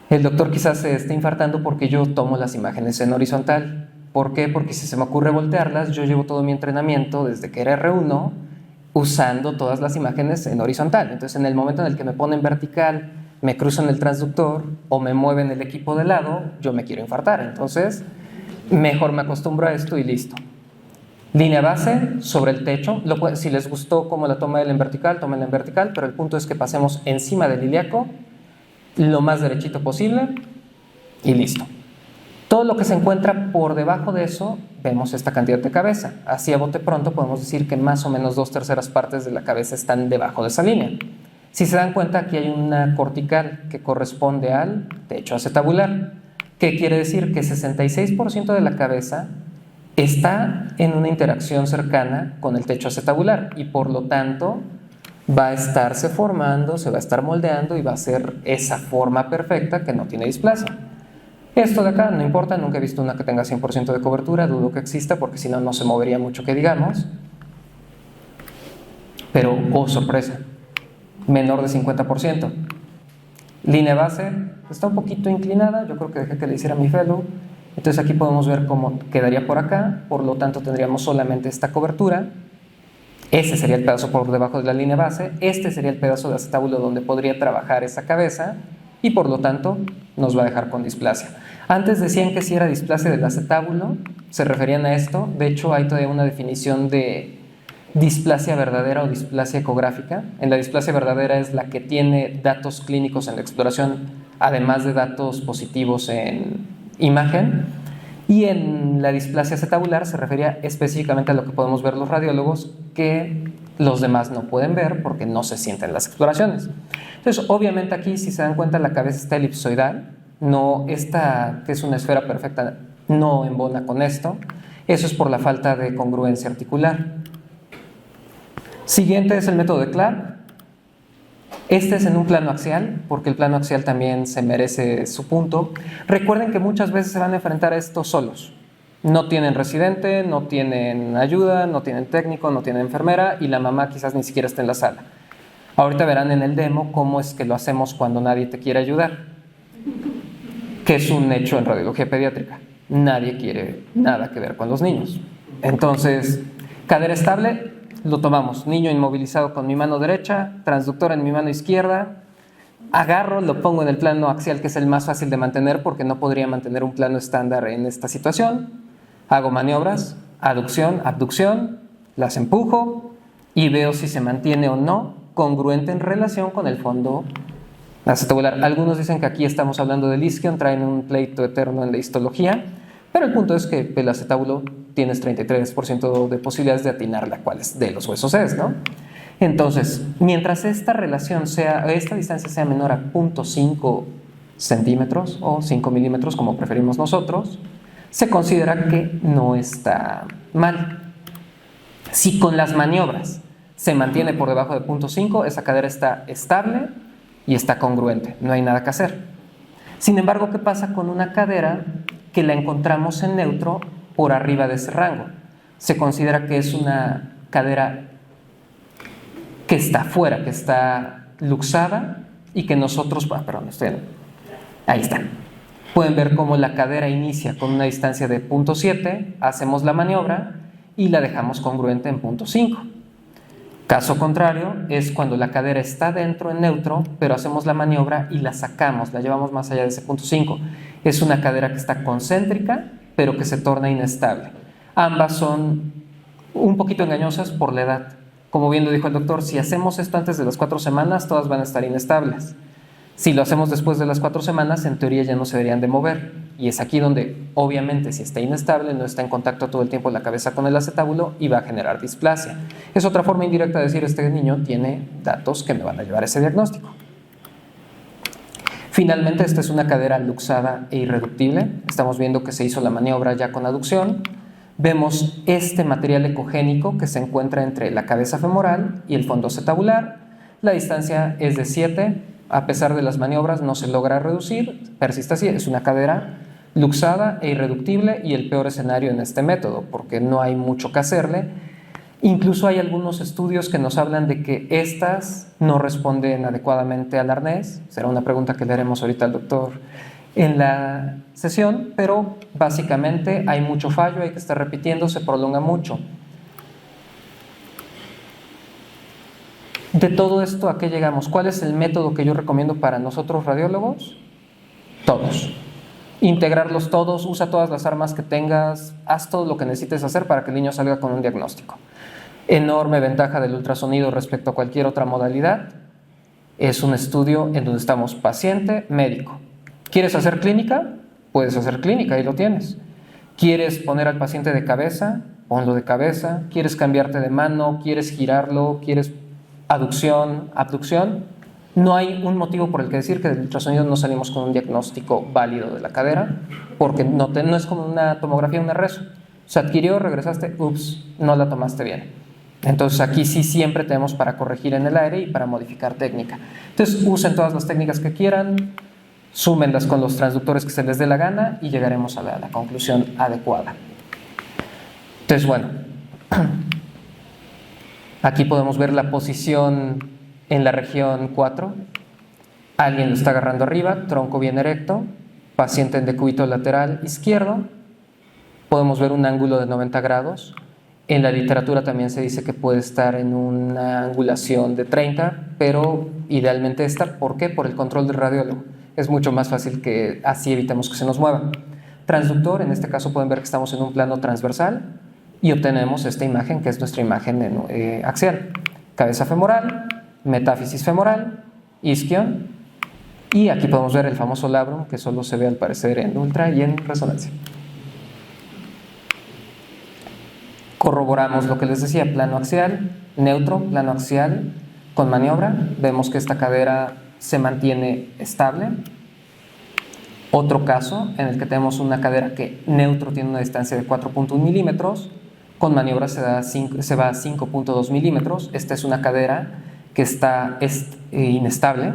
El doctor quizás se esté infartando porque yo tomo las imágenes en horizontal. ¿Por qué? Porque si se me ocurre voltearlas, yo llevo todo mi entrenamiento desde que era R1 usando todas las imágenes en horizontal. Entonces, en el momento en el que me ponen vertical, me cruzan el transductor o me mueven el equipo de lado, yo me quiero infartar. Entonces, mejor me acostumbro a esto y listo. Línea base sobre el techo. Si les gustó cómo la tomé en vertical, tómenla en vertical, pero el punto es que pasemos encima del ilíaco lo más derechito posible y listo. Todo lo que se encuentra por debajo de eso, vemos esta cantidad de cabeza. Así a bote pronto podemos decir que más o menos 2/3 partes de la cabeza están debajo de esa línea. Si se dan cuenta, aquí hay una cortical que corresponde al techo acetabular. ¿Qué quiere decir? Que 66% de la cabeza está en una interacción cercana con el techo acetabular y por lo tanto va a estarse formando, se va a estar moldeando y va a ser esa forma perfecta que no tiene displasia. Esto de acá no importa, nunca he visto una que tenga 100% de cobertura, dudo que exista porque si no, no se movería mucho que digamos. Pero, oh sorpresa, menor de 50%. Línea base está un poquito inclinada, yo creo que dejé que le hiciera mi fellow. Entonces aquí podemos ver cómo quedaría por acá, por lo tanto tendríamos solamente esta cobertura. Ese sería el pedazo por debajo de la línea base, este sería el pedazo de acetábulo donde podría trabajar esa cabeza y por lo tanto nos va a dejar con displasia. Antes decían que si era displasia del acetábulo, se referían a esto. De hecho hay todavía una definición de displasia verdadera o displasia ecográfica. En la displasia verdadera es la que tiene datos clínicos en la exploración, además de datos positivos en imagen, y en la displasia acetabular se refería específicamente a lo que podemos ver los radiólogos que los demás no pueden ver porque no se sienten las exploraciones. Entonces, obviamente aquí, si se dan cuenta, la cabeza está elipsoidal, no esta que es una esfera perfecta no embona con esto. Eso es por la falta de congruencia articular. Siguiente es el método de Clark. Este es en un plano axial, porque el plano axial también se merece su punto. Recuerden que muchas veces se van a enfrentar a esto solos. No tienen residente, no tienen ayuda, no tienen técnico, no tienen enfermera y la mamá quizás ni siquiera está en la sala. Ahorita verán en el demo cómo es que lo hacemos cuando nadie te quiere ayudar, que es un hecho en radiología pediátrica. Nadie quiere nada que ver con los niños. Entonces, cadera estable, lo tomamos, niño inmovilizado con mi mano derecha, transductor en mi mano izquierda, agarro, lo pongo en el plano axial que es el más fácil de mantener porque no podría mantener un plano estándar en esta situación, hago maniobras, aducción, abducción, las empujo y veo si se mantiene o no congruente en relación con el fondo acetabular. Algunos dicen que aquí estamos hablando del isquion, traen un pleito eterno en la histología, pero el punto es que el acetábulo tienes 33% de posibilidades de atinarla cuál es de los huesos es, ¿no? Entonces, mientras esta distancia sea menor a 0.5 centímetros o 5 milímetros, como preferimos nosotros, se considera que no está mal. Si con las maniobras se mantiene por debajo de 0.5, esa cadera está estable y está congruente, no hay nada que hacer. Sin embargo, ¿qué pasa con una cadera que la encontramos en neutro por arriba de ese rango? Se considera que es una cadera que está fuera, que está luxada y que nosotros... ahí está. Pueden ver cómo la cadera inicia con una distancia de 0.7, hacemos la maniobra y la dejamos congruente en 0.5. Caso contrario es cuando la cadera está dentro en neutro, pero hacemos la maniobra y la sacamos, la llevamos más allá de ese 0.5. Es una cadera que está concéntrica, pero que se torna inestable. Ambas son un poquito engañosas por la edad. Como bien lo dijo el doctor, si hacemos esto antes de las 4 semanas, todas van a estar inestables. Si lo hacemos después de las 4 semanas, en teoría ya no se deberían de mover. Y es aquí donde, obviamente, si está inestable, no está en contacto todo el tiempo la cabeza con el acetábulo y va a generar displasia. Es otra forma indirecta de decir, este niño tiene datos que me van a llevar a ese diagnóstico. Finalmente, esta es una cadera luxada e irreductible. Estamos viendo que se hizo la maniobra ya con aducción. Vemos este material ecogénico que se encuentra entre la cabeza femoral y el fondo acetabular. La distancia es de 7. A pesar de las maniobras no se logra reducir, persiste así, es una cadera luxada e irreductible y el peor escenario en este método, porque no hay mucho que hacerle. Incluso hay algunos estudios que nos hablan de que estas no responden adecuadamente al arnés. Será una pregunta que le haremos ahorita al doctor en la sesión, pero básicamente hay mucho fallo, hay que estar repitiendo, se prolonga mucho. De todo esto, ¿a qué llegamos? ¿Cuál es el método que yo recomiendo para nosotros radiólogos? Todos. Integrarlos todos, usa todas las armas que tengas, haz todo lo que necesites hacer para que el niño salga con un diagnóstico. Enorme ventaja del ultrasonido respecto a cualquier otra modalidad. Es un estudio en donde estamos paciente, médico. ¿Quieres hacer clínica? Puedes hacer clínica, ahí lo tienes. ¿Quieres poner al paciente de cabeza? Ponlo de cabeza. ¿Quieres cambiarte de mano? ¿Quieres girarlo? ¿Quieres aducción, abducción? No hay un motivo por el que decir que del ultrasonido no salimos con un diagnóstico válido de la cadera, porque no es como una tomografía, una reso. Se adquirió, regresaste, ups, no la tomaste bien. Entonces aquí sí siempre tenemos para corregir en el aire y para modificar técnica. Entonces usen todas las técnicas que quieran, súmenlas con los transductores que se les dé la gana y llegaremos a la conclusión adecuada. Entonces bueno, aquí podemos ver la posición en la región 4. Alguien lo está agarrando arriba, tronco bien erecto, paciente en decúbito lateral izquierdo. Podemos ver un ángulo de 90 grados. En la literatura también se dice que puede estar en una angulación de 30, pero idealmente esta, ¿por qué? Por el control del radiólogo. Es mucho más fácil que así evitemos que se nos mueva. Transductor, en este caso pueden ver que estamos en un plano transversal y obtenemos esta imagen que es nuestra imagen axial. Cabeza femoral, metáfisis femoral, isquion, y aquí podemos ver el famoso labrum que solo se ve al parecer en ultra y en resonancia. Corroboramos lo que les decía, plano axial, neutro, plano axial, con maniobra, vemos que esta cadera se mantiene estable. Otro caso en el que tenemos una cadera que neutro tiene una distancia de 4.1 milímetros, con maniobra se va a 5.2 milímetros. Esta es una cadera que está inestable.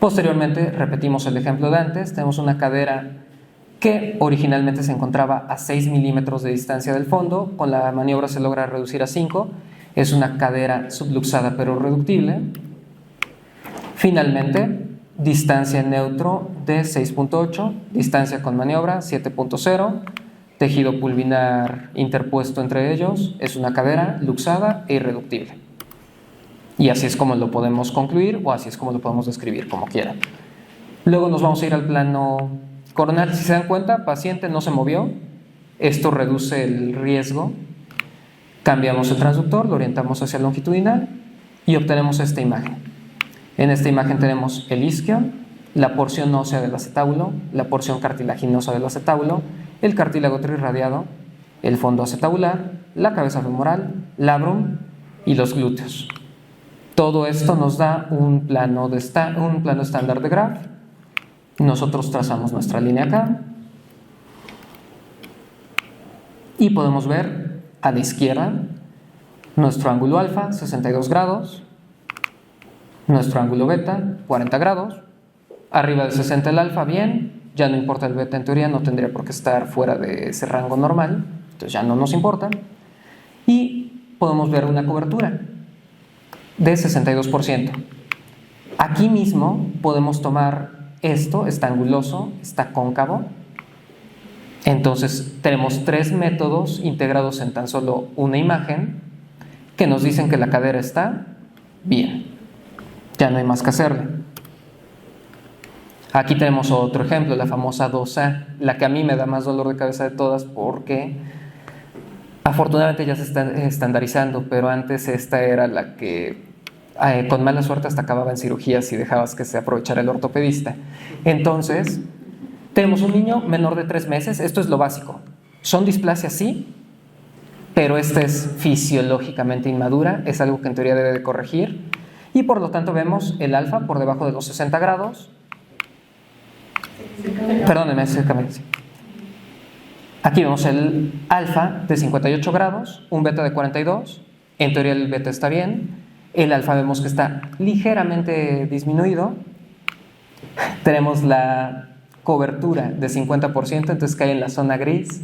Posteriormente, repetimos el ejemplo de antes, tenemos una cadera que originalmente se encontraba a 6 milímetros de distancia del fondo, con la maniobra se logra reducir a 5, es una cadera subluxada pero reductible. Finalmente, distancia neutro de 6.8, distancia con maniobra 7.0, tejido pulvinar interpuesto entre ellos, es una cadera luxada e irreductible. Y así es como lo podemos concluir o así es como lo podemos describir, como quieran. Luego nos vamos a ir al plano coronal. Si se dan cuenta, paciente no se movió, esto reduce el riesgo. Cambiamos el transductor, lo orientamos hacia longitudinal y obtenemos esta imagen. En esta imagen tenemos el isquion, la porción ósea del acetábulo, la porción cartilaginosa del acetábulo, el cartílago trirradiado, el fondo acetabular, la cabeza femoral, labrum y los glúteos. Todo esto nos da un plano estándar de graph. Nosotros trazamos nuestra línea acá y podemos ver a la izquierda, nuestro ángulo alfa, 62 grados, nuestro ángulo beta, 40 grados, arriba de 60 el alfa, bien, ya no importa el beta en teoría, no tendría por qué estar fuera de ese rango normal, entonces ya no nos importa, y podemos ver una cobertura de 62%. Aquí mismo podemos tomar esto, está anguloso, está cóncavo, entonces tenemos 3 métodos integrados en tan solo una imagen que nos dicen que la cadera está bien, ya no hay más que hacerle. Aquí tenemos otro ejemplo, la famosa 2A, la que a mí me da más dolor de cabeza de todas porque afortunadamente ya se está estandarizando, pero antes esta era la que con mala suerte hasta acababa en cirugía si dejabas que se aprovechara el ortopedista. Entonces, tenemos un niño menor de 3 meses, esto es lo básico. Son displasias, sí, pero esta es fisiológicamente inmadura, es algo que en teoría debe de corregir, y por lo tanto vemos el alfa por debajo de los 60 grados. Perdónenme, sí. Aquí vemos el alfa de 58 grados, un beta de 42, en teoría el beta está bien, el alfa vemos que está ligeramente disminuido, tenemos la cobertura de 50%, entonces cae en la zona gris,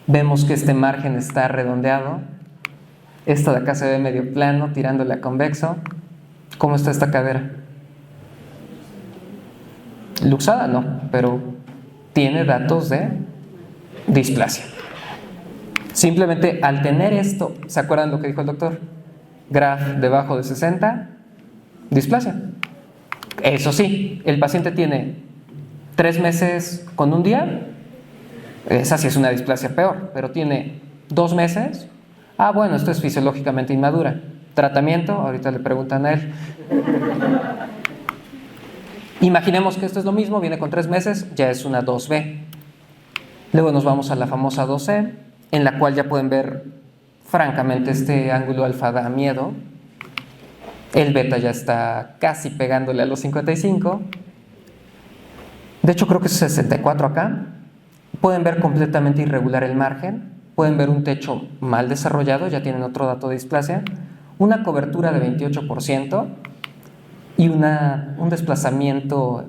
vemos que este margen está redondeado, esto de acá se ve medio plano, tirándole a convexo. ¿Cómo está esta cadera? Luxada no, pero tiene datos de displasia. Simplemente al tener esto, ¿se acuerdan lo que dijo el doctor? Graph debajo de 60, displasia. Eso sí, el paciente tiene 3 meses con un día, esa sí es una displasia peor, pero tiene 2 meses, bueno, esto es fisiológicamente inmadura. Tratamiento, ahorita le preguntan a él. Imaginemos que esto es lo mismo, viene con 3 meses, ya es una 2B. Luego nos vamos a la famosa 2C, en la cual ya pueden ver, francamente, este ángulo alfa da miedo. El beta ya está casi pegándole a los 55. De hecho, creo que es 64 acá. Pueden ver completamente irregular el margen. Pueden ver un techo mal desarrollado, ya tienen otro dato de displasia. Una cobertura de 28% y un desplazamiento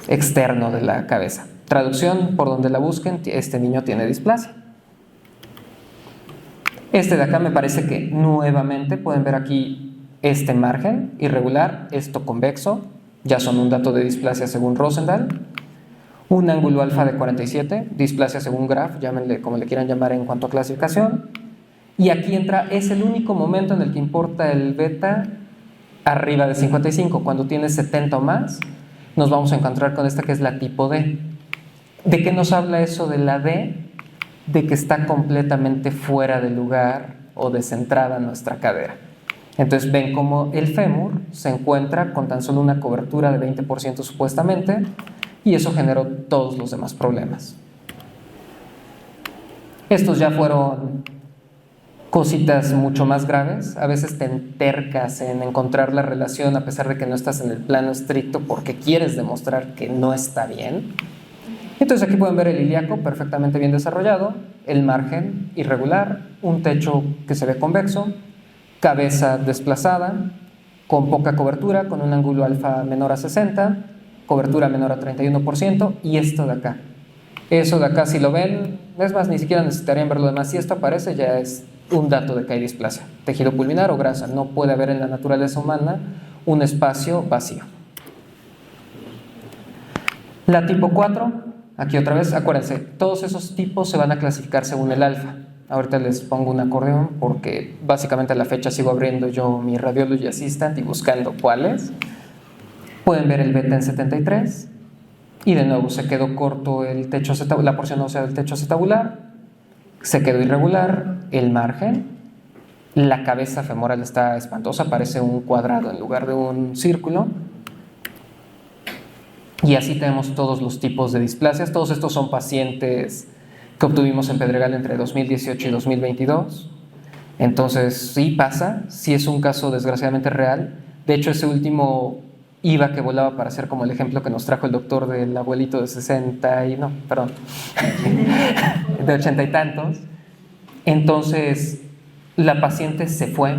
externo de la cabeza. Traducción, por donde la busquen, este niño tiene displasia. Este de acá me parece que nuevamente pueden ver aquí este margen irregular, esto convexo, ya son un dato de displasia según Rosendahl. Un ángulo alfa de 47, displasia según Graph, llámenle como le quieran llamar en cuanto a clasificación. Y aquí entra, es el único momento en el que importa el beta arriba de 55. Cuando tiene 70 o más, nos vamos a encontrar con esta que es la tipo D. ¿De qué nos habla eso de la D? De que está completamente fuera de lugar o descentrada nuestra cadera. Entonces ven cómo el fémur se encuentra con tan solo una cobertura de 20% supuestamente, y eso generó todos los demás problemas. Estos ya fueron cositas mucho más graves. A veces te entercas en encontrar la relación a pesar de que no estás en el plano estricto porque quieres demostrar que no está bien. Entonces aquí pueden ver el ilíaco perfectamente bien desarrollado, el margen irregular, un techo que se ve convexo, cabeza desplazada, con poca cobertura, con un ángulo alfa menor a 60, cobertura menor a 31%, y esto de acá. Eso de acá, si lo ven, es más, ni siquiera necesitarían ver lo demás. Si esto aparece, ya es un dato de que hay displasia. Tejido pulvinar o grasa. No puede haber en la naturaleza humana un espacio vacío. La tipo 4, aquí otra vez, acuérdense, todos esos tipos se van a clasificar según el alfa. Ahorita les pongo un acordeón porque básicamente a la fecha sigo abriendo yo mi Radiology Assistant y buscando cuáles. Pueden ver el beta en 73 y de nuevo se quedó corto el techo la porción ósea del techo acetabular, se quedó irregular el margen, la cabeza femoral está espantosa, parece un cuadrado en lugar de un círculo, y así tenemos todos los tipos de displasias. Todos estos son pacientes que obtuvimos en Pedregal entre 2018 y 2022. Entonces sí pasa, sí es un caso desgraciadamente real. De hecho, ese último iba que volaba para ser como el ejemplo que nos trajo el doctor del abuelito de 60 y no, perdón, de 80 y tantos. Entonces, la paciente se fue,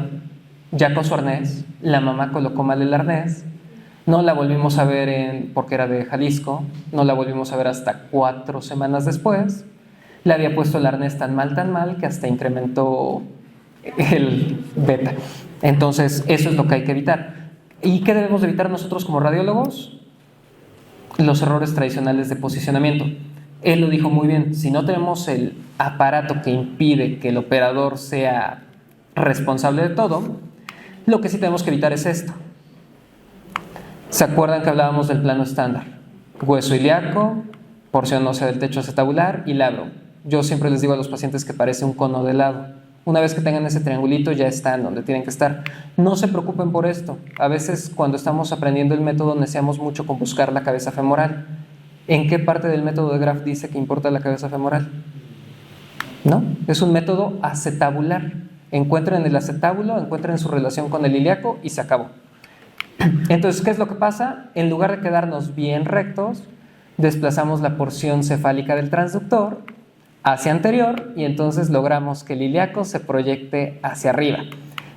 ya con su arnés, la mamá colocó mal el arnés, no la volvimos a ver porque era de Jalisco, no la volvimos a ver hasta 4 semanas después. Le había puesto el arnés tan mal, que hasta incrementó el beta. Entonces, eso es lo que hay que evitar. ¿Y qué debemos de evitar nosotros como radiólogos? Los errores tradicionales de posicionamiento. Él lo dijo muy bien, si no tenemos el aparato que impide que el operador sea responsable de todo, lo que sí tenemos que evitar es esto. ¿Se acuerdan que hablábamos del plano estándar? Hueso ilíaco, porción ósea del techo acetabular y labro. Yo siempre les digo a los pacientes que parece un cono de helado. Una vez que tengan ese triangulito ya están donde tienen que estar. No se preocupen por esto. A veces cuando estamos aprendiendo el método neceamos mucho con buscar la cabeza femoral. ¿En qué parte del método de Graf dice que importa la cabeza femoral? ¿No? Es un método acetabular. Encuentren el acetábulo, encuentren su relación con el ilíaco y se acabó. Entonces, ¿qué es lo que pasa? En lugar de quedarnos bien rectos, desplazamos la porción cefálica del transductor hacia anterior y entonces logramos que el ilíaco se proyecte hacia arriba.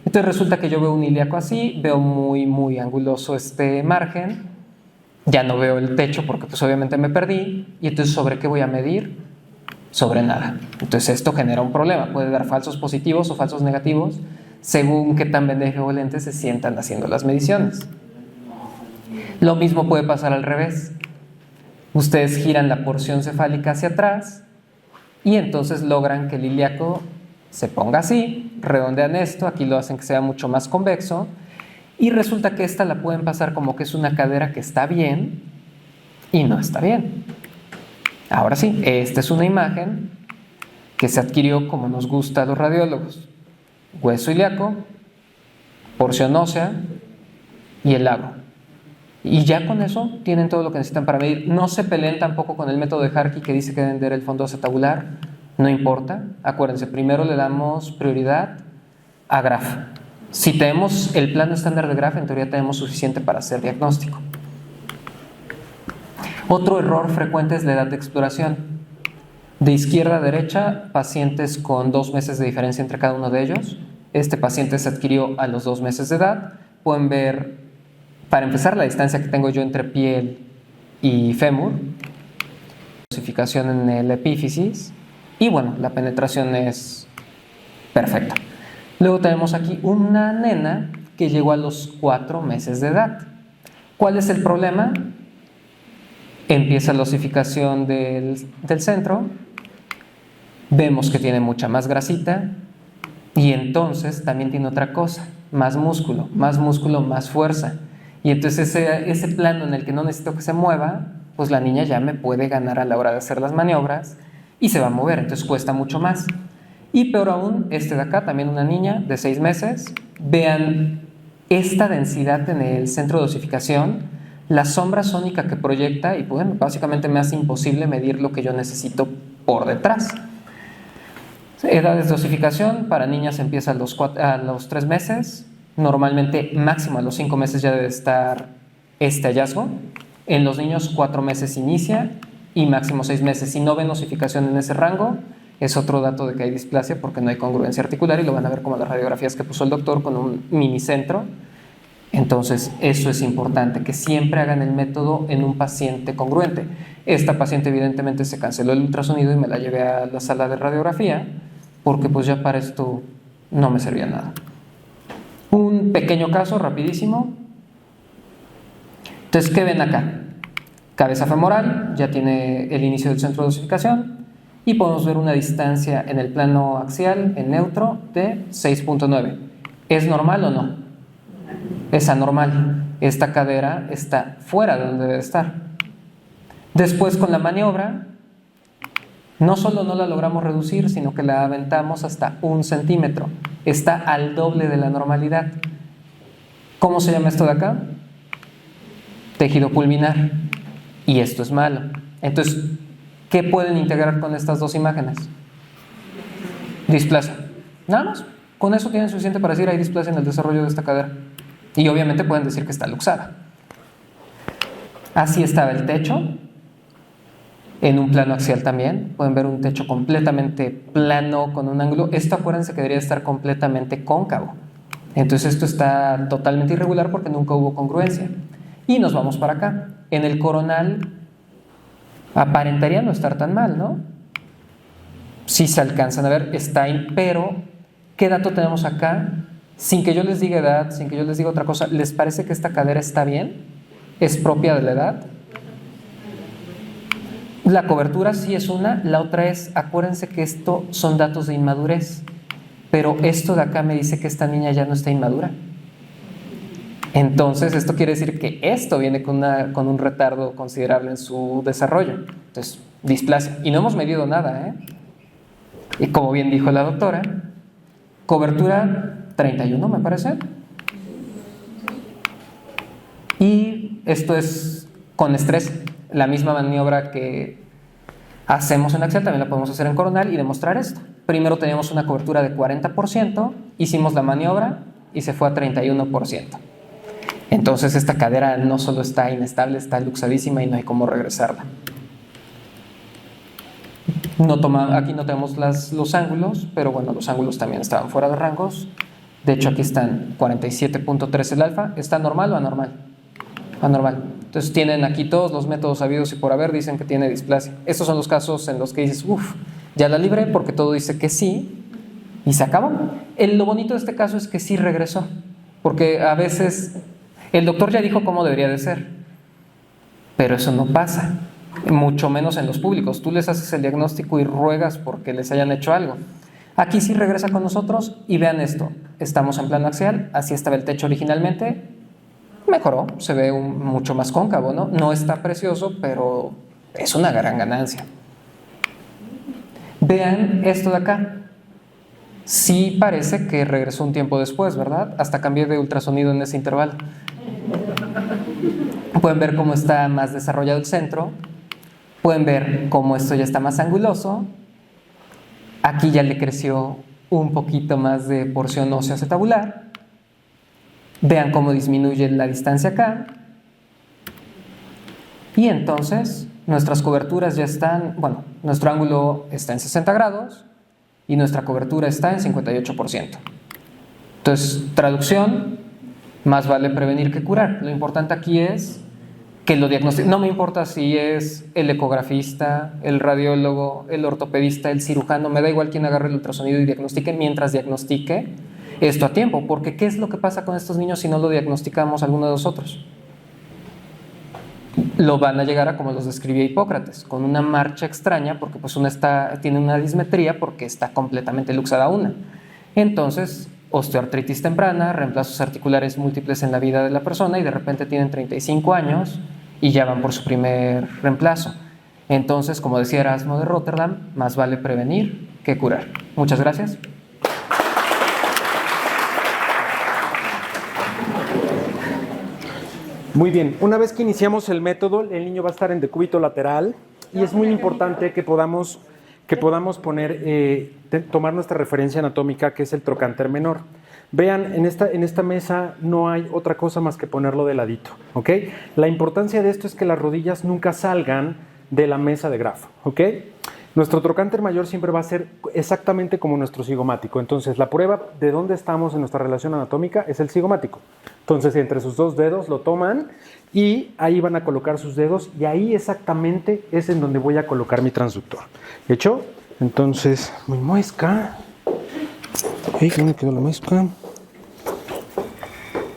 Entonces resulta que yo veo un ilíaco así, veo muy anguloso este margen, ya no veo el techo porque pues obviamente me perdí, y entonces ¿sobre qué voy a medir? Sobre nada. Entonces esto genera un problema, puede dar falsos positivos o falsos negativos según qué tan benevolentes se sientan haciendo las mediciones. Lo mismo puede pasar al revés. Ustedes giran la porción cefálica hacia atrás y entonces logran que el ilíaco se ponga así, redondean esto, aquí lo hacen que sea mucho más convexo, y resulta que esta la pueden pasar como que es una cadera que está bien y no está bien. Ahora sí, esta es una imagen que se adquirió como nos gusta a los radiólogos. Hueso ilíaco, porción ósea y el labro. Y ya con eso tienen todo lo que necesitan para medir. No se peleen tampoco con el método de Harkey que dice que deben ver el fondo acetabular. No importa. Acuérdense, primero le damos prioridad a Graf. Si tenemos el plano estándar de Graf, en teoría tenemos suficiente para hacer diagnóstico. Otro error frecuente es la edad de exploración. De izquierda a derecha, pacientes con 2 meses de diferencia entre cada uno de ellos. Este paciente se adquirió a los 2 meses de edad. Pueden ver, para empezar, la distancia que tengo yo entre piel y fémur, osificación en el epífisis, y bueno, la penetración es perfecta. Luego tenemos aquí una nena que llegó a los 4 meses de edad. ¿Cuál es el problema? Empieza la osificación del centro, vemos que tiene mucha más grasita y entonces también tiene otra cosa, más músculo, más fuerza. Y entonces ese plano en el que no necesito que se mueva, pues la niña ya me puede ganar a la hora de hacer las maniobras y se va a mover, entonces cuesta mucho más. Y peor aún, este de acá, también una niña de 6 meses. Vean esta densidad en el centro de osificación, la sombra sónica que proyecta y pues, básicamente me hace imposible medir lo que yo necesito por detrás. Edades de osificación, para niñas empieza a los 3 meses, normalmente máximo a los 5 meses ya debe estar este hallazgo. En los niños 4 meses inicia y máximo 6 meses. Si no ven osificación en ese rango, es otro dato de que hay displasia porque no hay congruencia articular y lo van a ver como las radiografías que puso el doctor con un minicentro. Entonces eso es importante, que siempre hagan el método en un paciente congruente. Esta paciente evidentemente se canceló el ultrasonido y me la llevé a la sala de radiografía porque pues ya para esto no me servía nada. Un pequeño caso rapidísimo. Entonces, ¿qué ven acá? Cabeza femoral, ya tiene el inicio del centro de osificación y podemos ver una distancia en el plano axial, en neutro, de 6.9. ¿Es normal o no? Es anormal. Esta cadera está fuera de donde debe estar. Después, con la maniobra, no solo no la logramos reducir, sino que la aventamos hasta 1 centímetro. Está al doble de la normalidad. ¿Cómo se llama esto de acá? Tejido pulminar. Y esto es malo. Entonces, ¿qué pueden integrar con estas 2 imágenes? Displasia. Nada más. Con eso tienen suficiente para decir hay displasia en el desarrollo de esta cadera. Y obviamente pueden decir que está luxada. Así estaba el techo. En un plano axial también, pueden ver un techo completamente plano con un ángulo. Esto acuérdense que debería estar completamente cóncavo. Entonces esto está totalmente irregular porque nunca hubo congruencia. Y nos vamos para acá. En el coronal aparentaría no estar tan mal, ¿no? Sí se alcanzan a ver, pero ¿qué dato tenemos acá? Sin que yo les diga edad, sin que yo les diga otra cosa, ¿les parece que esta cadera está bien? ¿Es propia de la edad? La cobertura sí es una, la otra es, acuérdense que esto son datos de inmadurez, pero esto de acá me dice que esta niña ya no está inmadura. Entonces esto quiere decir que esto viene con un retardo considerable en su desarrollo. Entonces, displasia. Y no hemos medido nada, ¿eh? Y como bien dijo la doctora, cobertura 31 me parece. Y esto es con estrés. La misma maniobra que hacemos en axial también la podemos hacer en coronal y demostrar esto. Primero teníamos una cobertura de 40%, hicimos la maniobra y se fue a 31%. Entonces esta cadera no solo está inestable, está luxadísima y no hay cómo regresarla. Aquí no tenemos los ángulos, pero bueno, los ángulos también estaban fuera de rangos. De hecho aquí están 47.3 el alfa. ¿Está normal o anormal? Anormal. Entonces tienen aquí todos los métodos habidos y por haber, dicen que tiene displasia. Estos son los casos en los que dices, ya la libré porque todo dice que sí y se acabó. Lo bonito de este caso es que sí regresó, porque a veces el doctor ya dijo cómo debería de ser, pero eso no pasa, mucho menos en los públicos. Tú les haces el diagnóstico y ruegas porque les hayan hecho algo. Aquí sí regresa con nosotros y vean esto, estamos en plano axial, así estaba el techo originalmente, mejoró, se ve mucho más cóncavo, ¿no? No está precioso, pero es una gran ganancia. Vean esto de acá. Sí parece que regresó un tiempo después, ¿verdad? Hasta cambié de ultrasonido en ese intervalo. Pueden ver cómo está más desarrollado el centro. Pueden ver cómo esto ya está más anguloso. Aquí ya le creció un poquito más de porción ósea acetabular. Vean cómo disminuye la distancia acá. Y entonces nuestras coberturas ya están, bueno, nuestro ángulo está en 60 grados y nuestra cobertura está en 58%. Entonces, traducción, más vale prevenir que curar. Lo importante aquí es que lo diagnostique. No me importa si es el ecografista, el radiólogo, el ortopedista, el cirujano, me da igual quién agarre el ultrasonido y diagnostique mientras diagnostique esto a tiempo, porque ¿qué es lo que pasa con estos niños si no lo diagnosticamos alguno de nosotros? Lo van a llegar a como los describía Hipócrates, con una marcha extraña, porque pues tiene una dismetría porque está completamente luxada una. Entonces, osteoartritis temprana, reemplazos articulares múltiples en la vida de la persona y de repente tienen 35 años y ya van por su primer reemplazo. Entonces, como decía Erasmo de Rotterdam, más vale prevenir que curar. Muchas gracias. Muy bien, una vez que iniciamos el método, el niño va a estar en decúbito lateral y es muy importante que podamos tomar nuestra referencia anatómica, que es el trocánter menor. Vean, en esta mesa no hay otra cosa más que ponerlo de ladito, ¿ok? La importancia de esto es que las rodillas nunca salgan de la mesa de grafo, ¿ok? Nuestro trocánter mayor siempre va a ser exactamente como nuestro cigomático. Entonces, la prueba de dónde estamos en nuestra relación anatómica es el cigomático. Entonces, entre sus dos dedos lo toman y ahí van a colocar sus dedos y ahí exactamente es en donde voy a colocar mi transductor. ¿Hecho? Entonces, mi muesca. ¿Dónde quedó la muesca?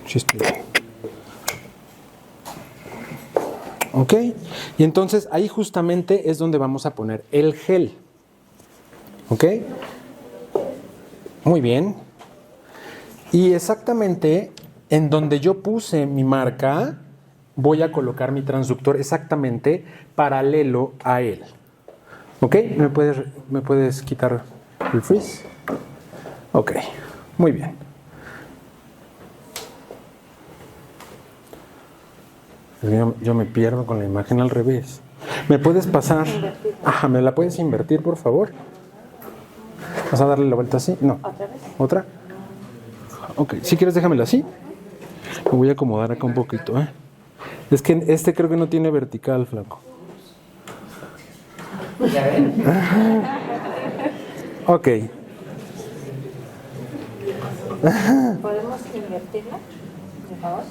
Sí, estoy bien. ¿Ok? Y entonces ahí justamente es donde vamos a poner el gel. ¿Ok? Muy bien. Y exactamente en donde yo puse mi marca, voy a colocar mi transductor exactamente paralelo a él. ¿Ok? ¿Me puedes quitar el freeze? Ok, muy bien. Yo me pierdo con la imagen al revés. ¿Me puedes pasar? Ajá, ¿me la puedes invertir, por favor? ¿Vas a darle la vuelta así? No. ¿Otra vez? ¿Otra? Ok, si quieres déjamela así. Me voy a acomodar acá un poquito, ¿eh? Es que creo que no tiene vertical, flaco. ¿Ya ven? Ok. ¿Podemos invertirla, por favor?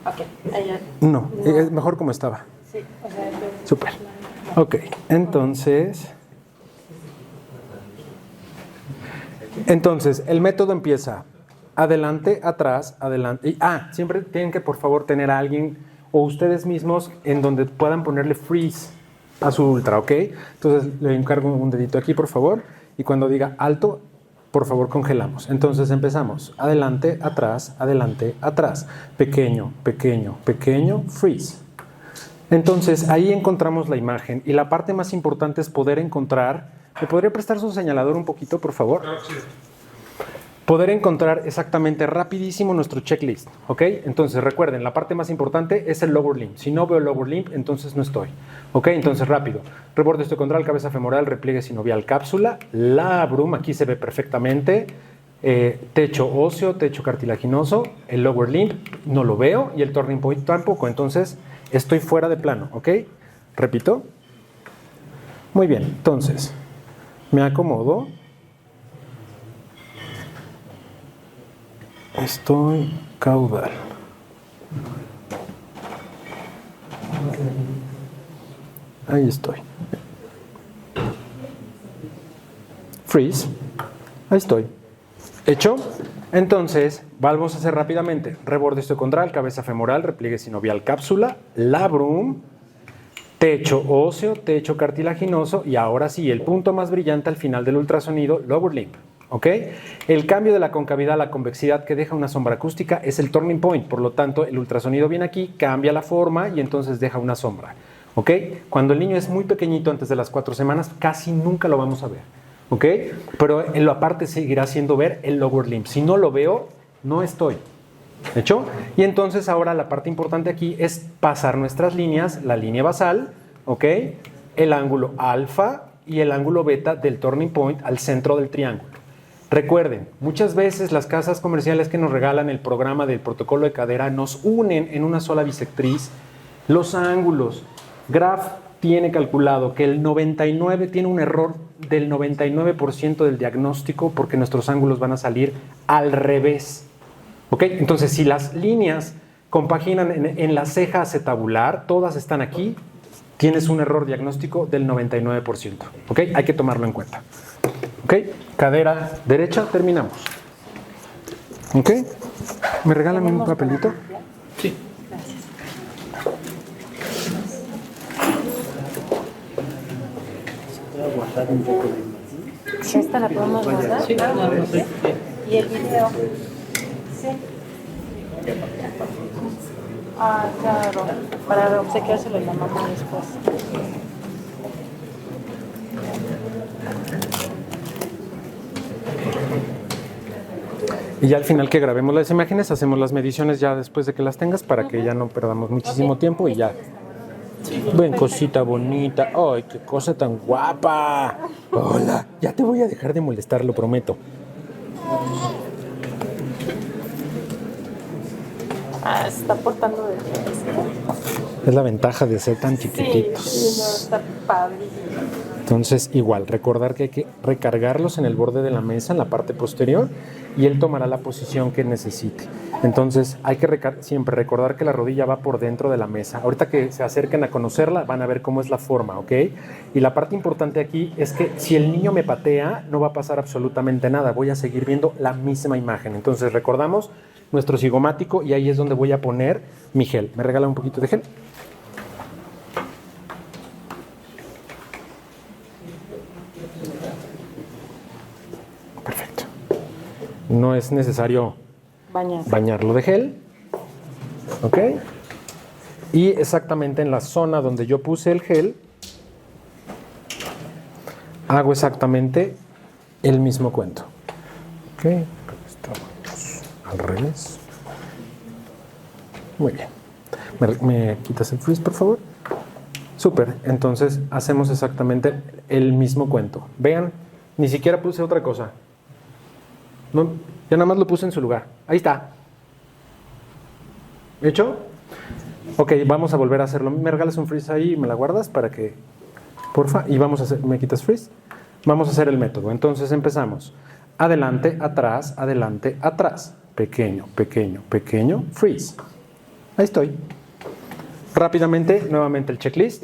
Ok, allá. No, es mejor como estaba. Sí, o sea, Súper. Ok, entonces el método empieza adelante, atrás, adelante. Siempre tienen que por favor tener a alguien o ustedes mismos en donde puedan ponerle freeze a su ultra, ¿ok? Entonces le encargo un dedito aquí, por favor, y cuando diga alto, por favor congelamos. Entonces empezamos. Adelante, atrás, pequeño, pequeño, pequeño, freeze. Entonces ahí encontramos la imagen y la parte más importante es poder encontrar. ¿Me podría prestar su señalador un poquito, por favor? Poder encontrar exactamente rapidísimo nuestro checklist, ¿ok? Entonces recuerden, la parte más importante es el lower limb. Si no veo el lower limb, entonces no estoy, ¿ok? Entonces rápido. Reborde osteocondral, cabeza femoral, repliegue sinovial, cápsula, labrum, aquí se ve perfectamente, techo óseo, techo cartilaginoso, el lower limb no lo veo y el turning point tampoco, entonces estoy fuera de plano, ¿ok? Repito. Muy bien, entonces me acomodo. Estoy caudal. Ahí estoy. Freeze. Ahí estoy. ¿Hecho? Entonces, vamos a hacer rápidamente. Reborde osteocondral, cabeza femoral, repliegue sinovial, cápsula, labrum, techo óseo, techo cartilaginoso y ahora sí, el punto más brillante al final del ultrasonido, lower limb. ¿Ok? El cambio de la concavidad a la convexidad que deja una sombra acústica es el turning point, por lo tanto el ultrasonido viene aquí, cambia la forma y entonces deja una sombra. ¿Ok? Cuando el niño es muy pequeñito, antes de las 4 semanas, casi nunca lo vamos a ver. ¿Ok? Pero en lo aparte seguirá haciendo ver el lower limb. Si no lo veo, no estoy. ¿Hecho? Y entonces ahora la parte importante aquí es pasar nuestras líneas, la línea basal, ¿ok? El ángulo alfa y el ángulo beta del turning point al centro del triángulo. Recuerden, muchas veces las casas comerciales que nos regalan el programa del protocolo de cadera nos unen en una sola bisectriz los ángulos. Graf tiene calculado que el 99 tiene un error del 99% del diagnóstico porque nuestros ángulos van a salir al revés. ¿Ok? Entonces, si las líneas compaginan en la ceja acetabular, todas están aquí, tienes un error diagnóstico del 99%. ¿Ok? Hay que tomarlo en cuenta. ¿Ok? Cadera derecha, terminamos. ¿Ok? ¿Me regalan un papelito? Sí. ¿Esta la podemos guardar? Sí, no sé. ¿Y el video? Sí. Claro. Para obsequiárselo a la mamá después. Y ya al final que grabemos las imágenes, hacemos las mediciones ya después de que las tengas para que ya no perdamos muchísimo tiempo y ya. Ven, cosita bonita. ¡Ay, qué cosa tan guapa! Hola, ya te voy a dejar de molestar, lo prometo. Se está portando de bien. Es la ventaja de ser tan Sí, chiquititos. sí, no, está padrísimo. Entonces, igual, recordar que hay que recargarlos en el borde de la mesa, en la parte posterior, y él tomará la posición que necesite. Entonces, hay que siempre recordar que la rodilla va por dentro de la mesa. Ahorita que se acerquen a conocerla, van a ver cómo es la forma, ¿ok? Y la parte importante aquí es que si el niño me patea, no va a pasar absolutamente nada. Voy a seguir viendo la misma imagen. Entonces, recordamos nuestro cigomático y ahí es donde voy a poner mi gel. ¿Me regala un poquito de gel? Perfecto. No es necesario bañarlo de gel. ¿Ok? Y exactamente en la zona donde yo puse el gel, hago exactamente el mismo cuento. ¿Ok? Estamos al revés. Muy bien. ¿Me quitas el freeze, por favor? Súper. Entonces hacemos exactamente el mismo cuento. Vean, ni siquiera puse otra cosa. No, ya nada más lo puse en su lugar. Ahí está. ¿Hecho? Ok, vamos a volver a hacerlo. ¿Me regalas un freeze ahí y me la guardas para que porfa, y vamos a hacer, ¿me quitas freeze? Vamos a hacer el método. Entonces empezamos. Adelante, atrás, pequeño, pequeño, pequeño, freeze. Ahí estoy. Rápidamente, nuevamente el checklist.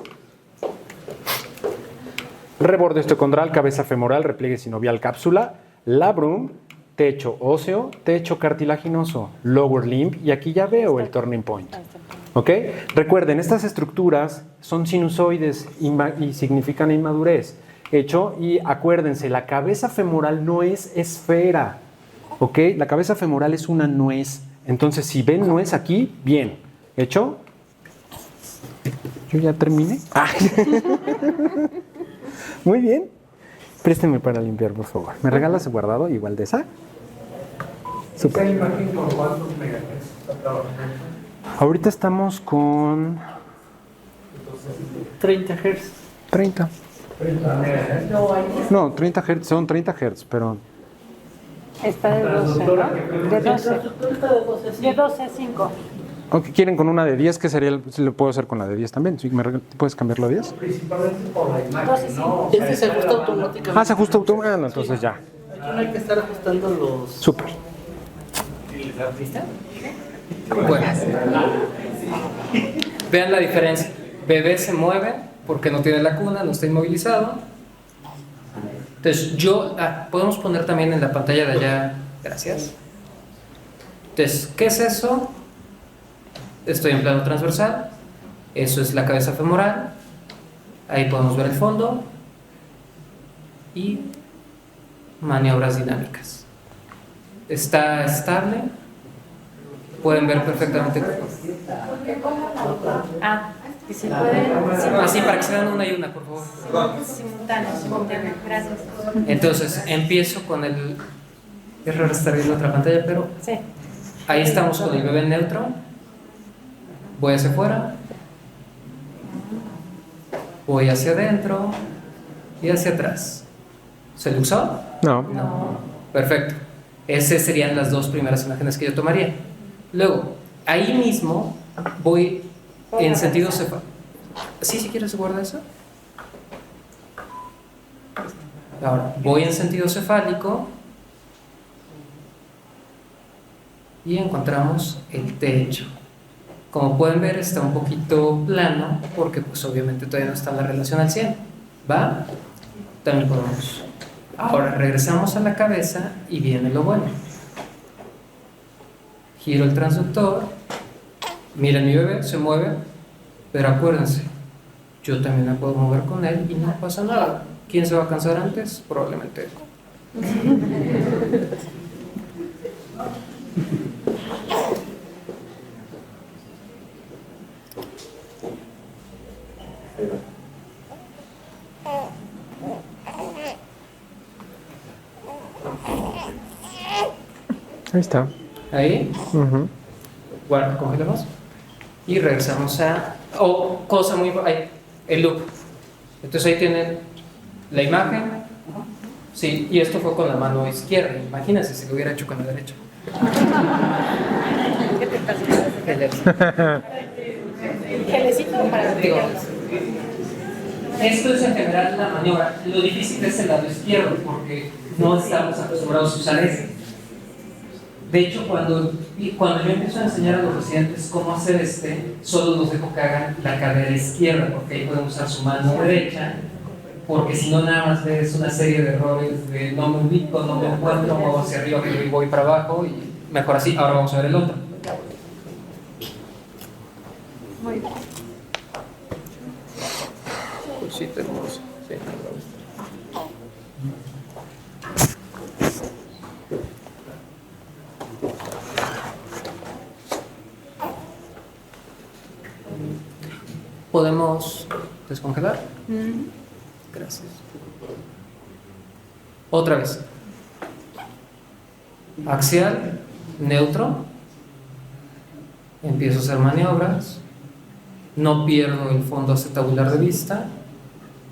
Reborde osteocondral, cabeza femoral, repliegue sinovial, cápsula, labrum, techo óseo, techo cartilaginoso, lower limb, y aquí ya veo el turning point. ¿Ok? Recuerden, estas estructuras son sinusoides y significan inmadurez. Hecho, y acuérdense, la cabeza femoral no es esfera. ¿Ok? La cabeza femoral es una nuez. Entonces, si ven nuez aquí, bien. ¿Hecho? Yo ya terminé. Muy bien. Présteme para limpiar, por favor. ¿Me regalas el guardado igual de esa? Super. ¿Esa imagen con cuántos megahertz está trabajando? Ahorita estamos con 30 Hz. 30. 30 megahertz. No, 30 Hz, son 30 Hz, pero Está de 12, ¿no? De 12. De 12 a 5. aunque quieren con una de 10, ¿qué sería? Si lo puedo hacer con la de 10 también. ¿Sí? ¿Puedes cambiarlo a 10? Principalmente por la imagen, ¿no? Este se ajusta automáticamente. Ah, se ajusta automáticamente. Entonces ya. Aquí no hay que estar ajustando los... Súper. Bueno, vean la diferencia. Bebé se mueve porque no tiene la cuna, no está inmovilizado. Entonces podemos poner también en la pantalla de allá, gracias. Entonces, ¿qué es eso? Estoy en plano transversal, eso es la cabeza femoral, ahí podemos ver el fondo y maniobras dinámicas. Está estable, pueden ver perfectamente. Y si pueden, Así para que se vean una y una, por favor. simultáneo. Gracias. Entonces, empiezo con el... Es raro estar viendo otra pantalla, pero Sí. ahí estamos con el bebé neutro. Voy hacia afuera, voy hacia adentro y hacia atrás. ¿Se luxó? No. Perfecto. Esas serían las dos primeras imágenes que yo tomaría. Luego, ahí mismo voy en sentido cefálico. ¿Sí, si quieres guardar eso? Ahora, voy en sentido cefálico y encontramos el techo. Como pueden ver, está un poquito plano porque pues obviamente todavía no está la relación al 100. ¿Va? También podemos. Ahora regresamos a la cabeza y viene lo bueno. Giro el transductor. Miren, mi bebé se mueve, pero acuérdense, yo también me puedo mover con él y no pasa nada. ¿Quién se va a cansar antes? Probablemente él. Ahí está. Ahí. Ujú. Guarda, congelamos. Y regresamos a... cosa muy... Ahí, el loop. Entonces ahí tienen la imagen. Sí, y esto fue con la mano izquierda. Imagínense si lo hubiera hecho con la derecha. ¿Qué te pasa? Gelecito para Digo, esto es en general la maniobra. Lo difícil es el lado izquierdo porque no estamos acostumbrados a usar este. De hecho, cuando yo empiezo a enseñar a los residentes cómo hacer solo los dejo que hagan la cadera izquierda, porque ahí pueden usar su mano derecha, porque si no nada más ves una serie de errores de no me ubico, no me encuentro, muevo hacia arriba y voy para abajo, y mejor así. Ahora vamos a ver el otro. Muy bien. Cosita hermosa. Sí. ¿Podemos descongelar? Gracias. Otra vez. Axial, neutro. Empiezo a hacer maniobras. No pierdo el fondo acetabular de vista.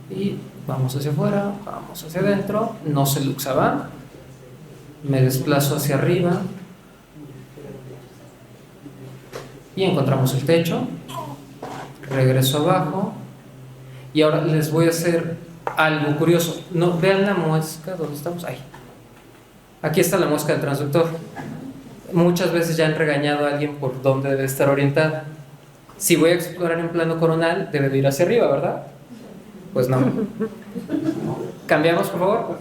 Y vamos hacia afuera, vamos hacia adentro. No se luxa, va. Me desplazo hacia arriba. Y encontramos el techo. Regreso abajo Y ahora les voy a hacer algo curioso. No, vean la muesca, ¿dónde estamos? Ahí. Aquí está la muesca del transductor. Muchas veces ya han regañado a alguien por dónde debe estar orientada. Si voy a explorar en plano coronal, debe de ir hacia arriba, ¿verdad? Pues no. ¿Cambiamos, por favor?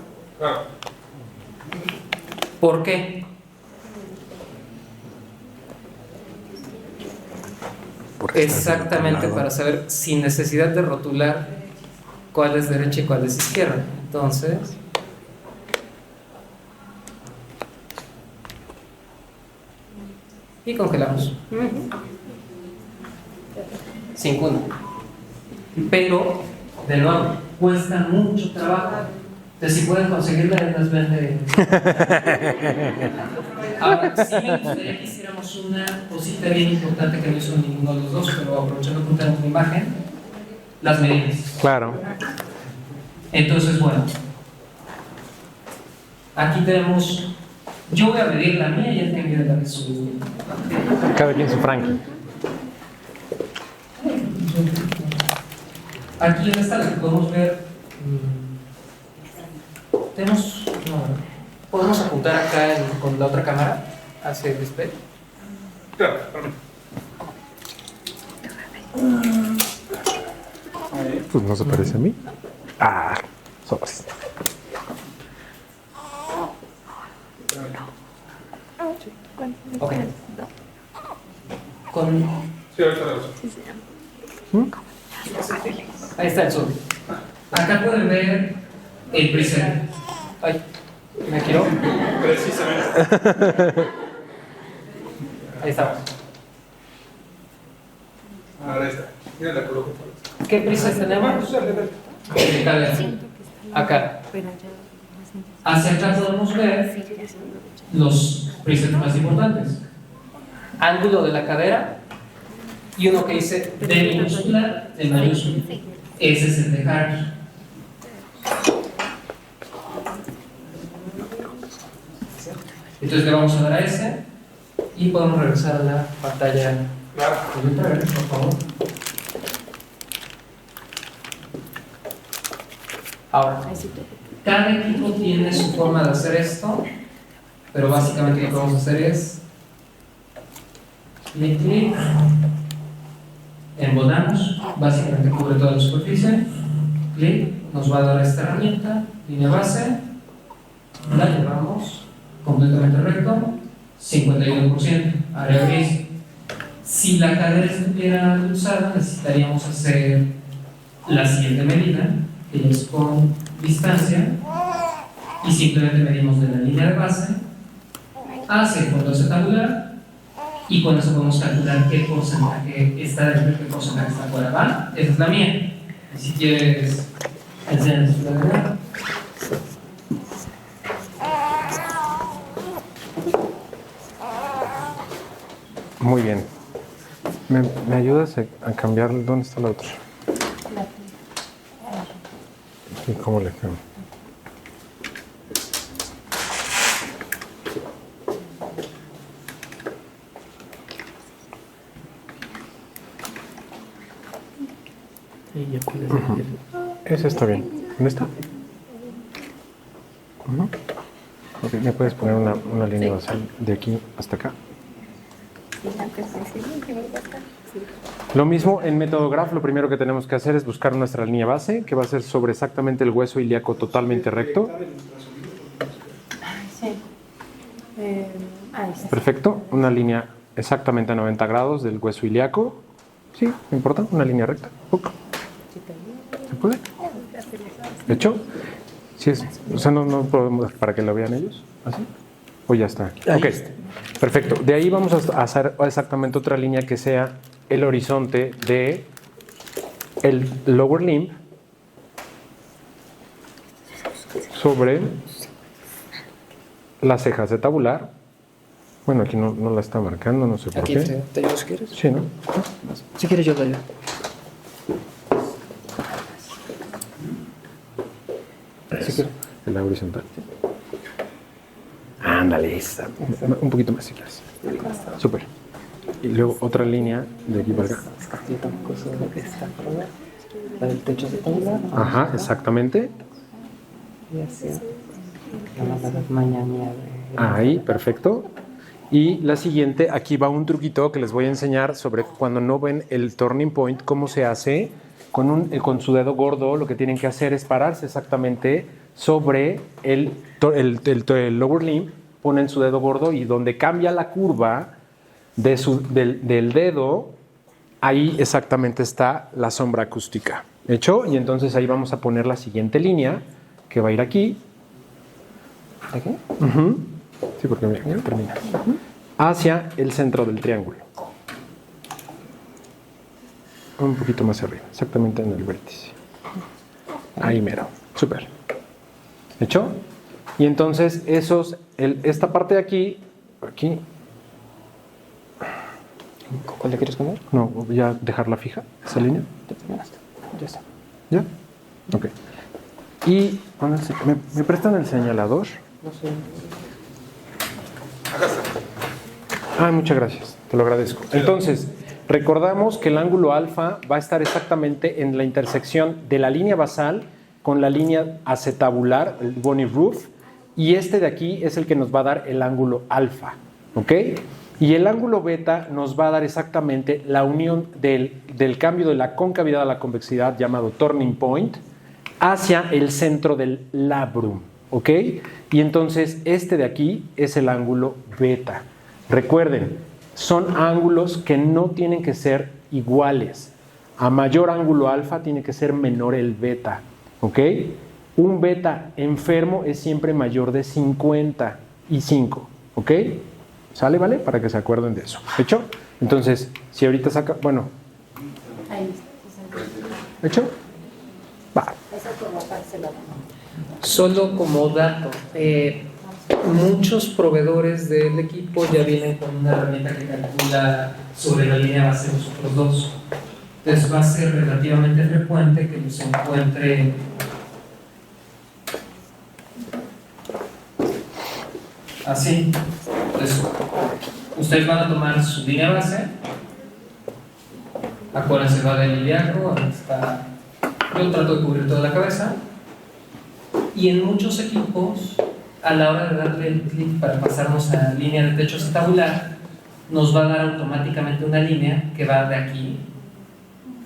¿Por qué? Exactamente, para saber sin necesidad de rotular cuál es derecha y cuál es izquierda. Entonces, y congelamos. 5-1. Pero, de nuevo, cuesta mucho trabajo. Entonces, si pueden conseguirla, las vende. Ahora, sí me gustaría que hiciéramos una cosita bien importante que no hizo ninguno de los dos, pero aprovechando que tenemos una imagen, las medidas. Claro. Entonces, bueno, aquí tenemos, yo voy a medir la mía y él tiene que dar su. Cada quien su Frankie. Aquí en esta la que podemos ver, tenemos, no, podemos apuntar acá con la otra cámara hacia el display. Claro, Pues no se parece a mí. Ah, sobres. Ok. Con, sí, ahorita lo uso. ahí está el zoom. Acá pueden ver el preset. Ay, me quiero. Precisamente. Ahí estamos. Ahora está. Mira la coloco. ¿Qué preset tenemos? El cadera. Acá. Hacia acá podemos ver los presets más importantes. Ángulo de la cadera y uno que dice D minúscula, D mayúscula. Ese es el de Harvey. Entonces le vamos a dar a ese y podemos regresar a la pantalla. Por favor. Ahora, cada equipo tiene su forma de hacer esto, pero básicamente lo que vamos a hacer es clic, clic, embonamos, básicamente cubre toda la superficie, clic, nos va a dar esta herramienta, línea base, la llevamos completamente recto, 51%, área gris. Si la cadera estuviera usada, necesitaríamos hacer la siguiente medida, que es con distancia, y simplemente medimos de la línea de base hacia el fondo tabular, y con eso podemos calcular qué porcentaje está dentro y qué porcentaje está fuera. ¿Va? Esa es la mía. Y si quieres, enséñanos la verdad. Muy bien. ¿Me ayudas a cambiar? ¿Dónde está la otra? ¿Y cómo le cambio? Ese está bien. ¿Dónde está? Ok, ¿me puedes poner una línea basal de aquí hasta acá? Lo mismo en método graph, lo primero que tenemos que hacer es buscar nuestra línea base, que va a ser sobre exactamente el hueso ilíaco totalmente recto. Sí. Ahí está. Perfecto, una línea exactamente a 90 grados del hueso ilíaco. Sí, no importa, una línea recta. ¿Se puede? ¿Hecho? Sí es, o sea, no podemos para que lo vean ellos, ¿así? ¿O ya está? Ok, perfecto. De ahí vamos a hacer exactamente otra línea que sea el horizonte de el lower limb sobre las cejas de tabular. Bueno, aquí no la está marcando, no sé por Aquí qué. te ayudo si quieres. Sí, ¿no? Si quieres yo te ayudo. Si quieres. El horizontal. Ándale, esa. Un poquito más si quieres. Súper. Y luego otra línea de aquí para acá. La del techo se tabular. Ajá, exactamente. Y así. La mañana. Ahí, perfecto. Y la siguiente, aquí va un truquito que les voy a enseñar sobre cuando no ven el turning point, cómo se hace. Con su dedo gordo lo que tienen que hacer es pararse exactamente sobre el lower limb, ponen su dedo gordo y donde cambia la curva del dedo, ahí exactamente está la sombra acústica. ¿Hecho? Y entonces ahí vamos a poner la siguiente línea que va a ir aquí. ¿Aquí? Uh-huh. Sí, porque mira, ya termina. Hacia el centro del triángulo. Un poquito más arriba, exactamente en el vértice. Ahí mero. Súper. ¿Hecho? Y entonces esta parte de aquí. ¿Cuál le quieres cambiar? No, voy a dejarla fija, esa línea. Ya terminaste. Ya está. ¿Ya? Ok. Y ¿me prestan el señalador? No sé. Ah, muchas gracias, te lo agradezco. Entonces, recordamos que el ángulo alfa va a estar exactamente en la intersección de la línea basal con la línea acetabular, el bony roof, y este de aquí es el que nos va a dar el ángulo alfa, ¿ok? Y el ángulo beta nos va a dar exactamente la unión del cambio de la concavidad a la convexidad, llamado turning point, hacia el centro del labrum, ¿ok? Y entonces este de aquí es el ángulo beta. Recuerden, son ángulos que no tienen que ser iguales. A mayor ángulo alfa tiene que ser menor el beta, ¿ok? Un beta enfermo es siempre mayor de 55, ¿ok? ¿Sale, vale? Para que se acuerden de eso. ¿Hecho? Entonces, si ahorita saca... Bueno. ¿Hecho? Va. Solo como dato, muchos proveedores del equipo ya vienen con una herramienta que calcula sobre la línea base de los otros dos. Entonces va a ser relativamente frecuente que los encuentren así. Entonces, ustedes van a tomar su línea base. Acuérdense, va del ilíaco hasta... Yo trato de cubrir toda la cabeza. Y en muchos equipos, a la hora de darle el clic para pasarnos a la línea de techo tabular, nos va a dar automáticamente una línea que va de aquí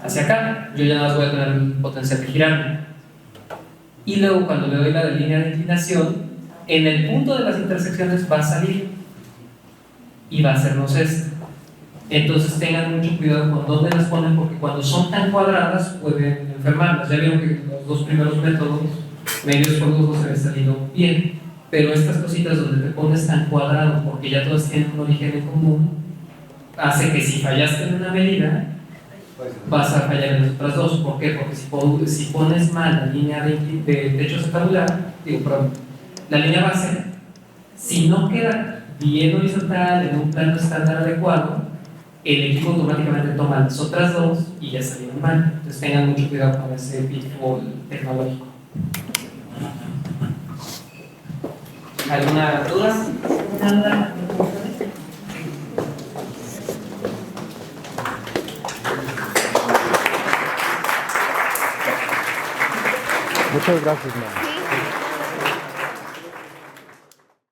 hacia acá. Yo ya nada más voy a tener el potencial de girarme. Y luego, cuando le doy la línea de inclinación, en el punto de las intersecciones va a salir y va a hacernos esto. Entonces tengan mucho cuidado con dónde las ponen, porque cuando son tan cuadradas pueden enfermarlas. Ya vieron que los dos primeros métodos, medios por los dos, se habían salido bien, pero estas cositas donde te pones tan cuadrado, porque ya todas tienen un origen en común, hace que si fallaste en una medida, vas a fallar en las otras dos. ¿Por qué? Porque si pones mal la línea de techo tabular, la línea base, si no queda bien horizontal en un plano estándar adecuado, el equipo automáticamente toma las otras dos y ya salieron mal. Entonces tengan mucho cuidado con ese pitfall tecnológico. ¿Alguna duda? Nada. Muchas gracias, man.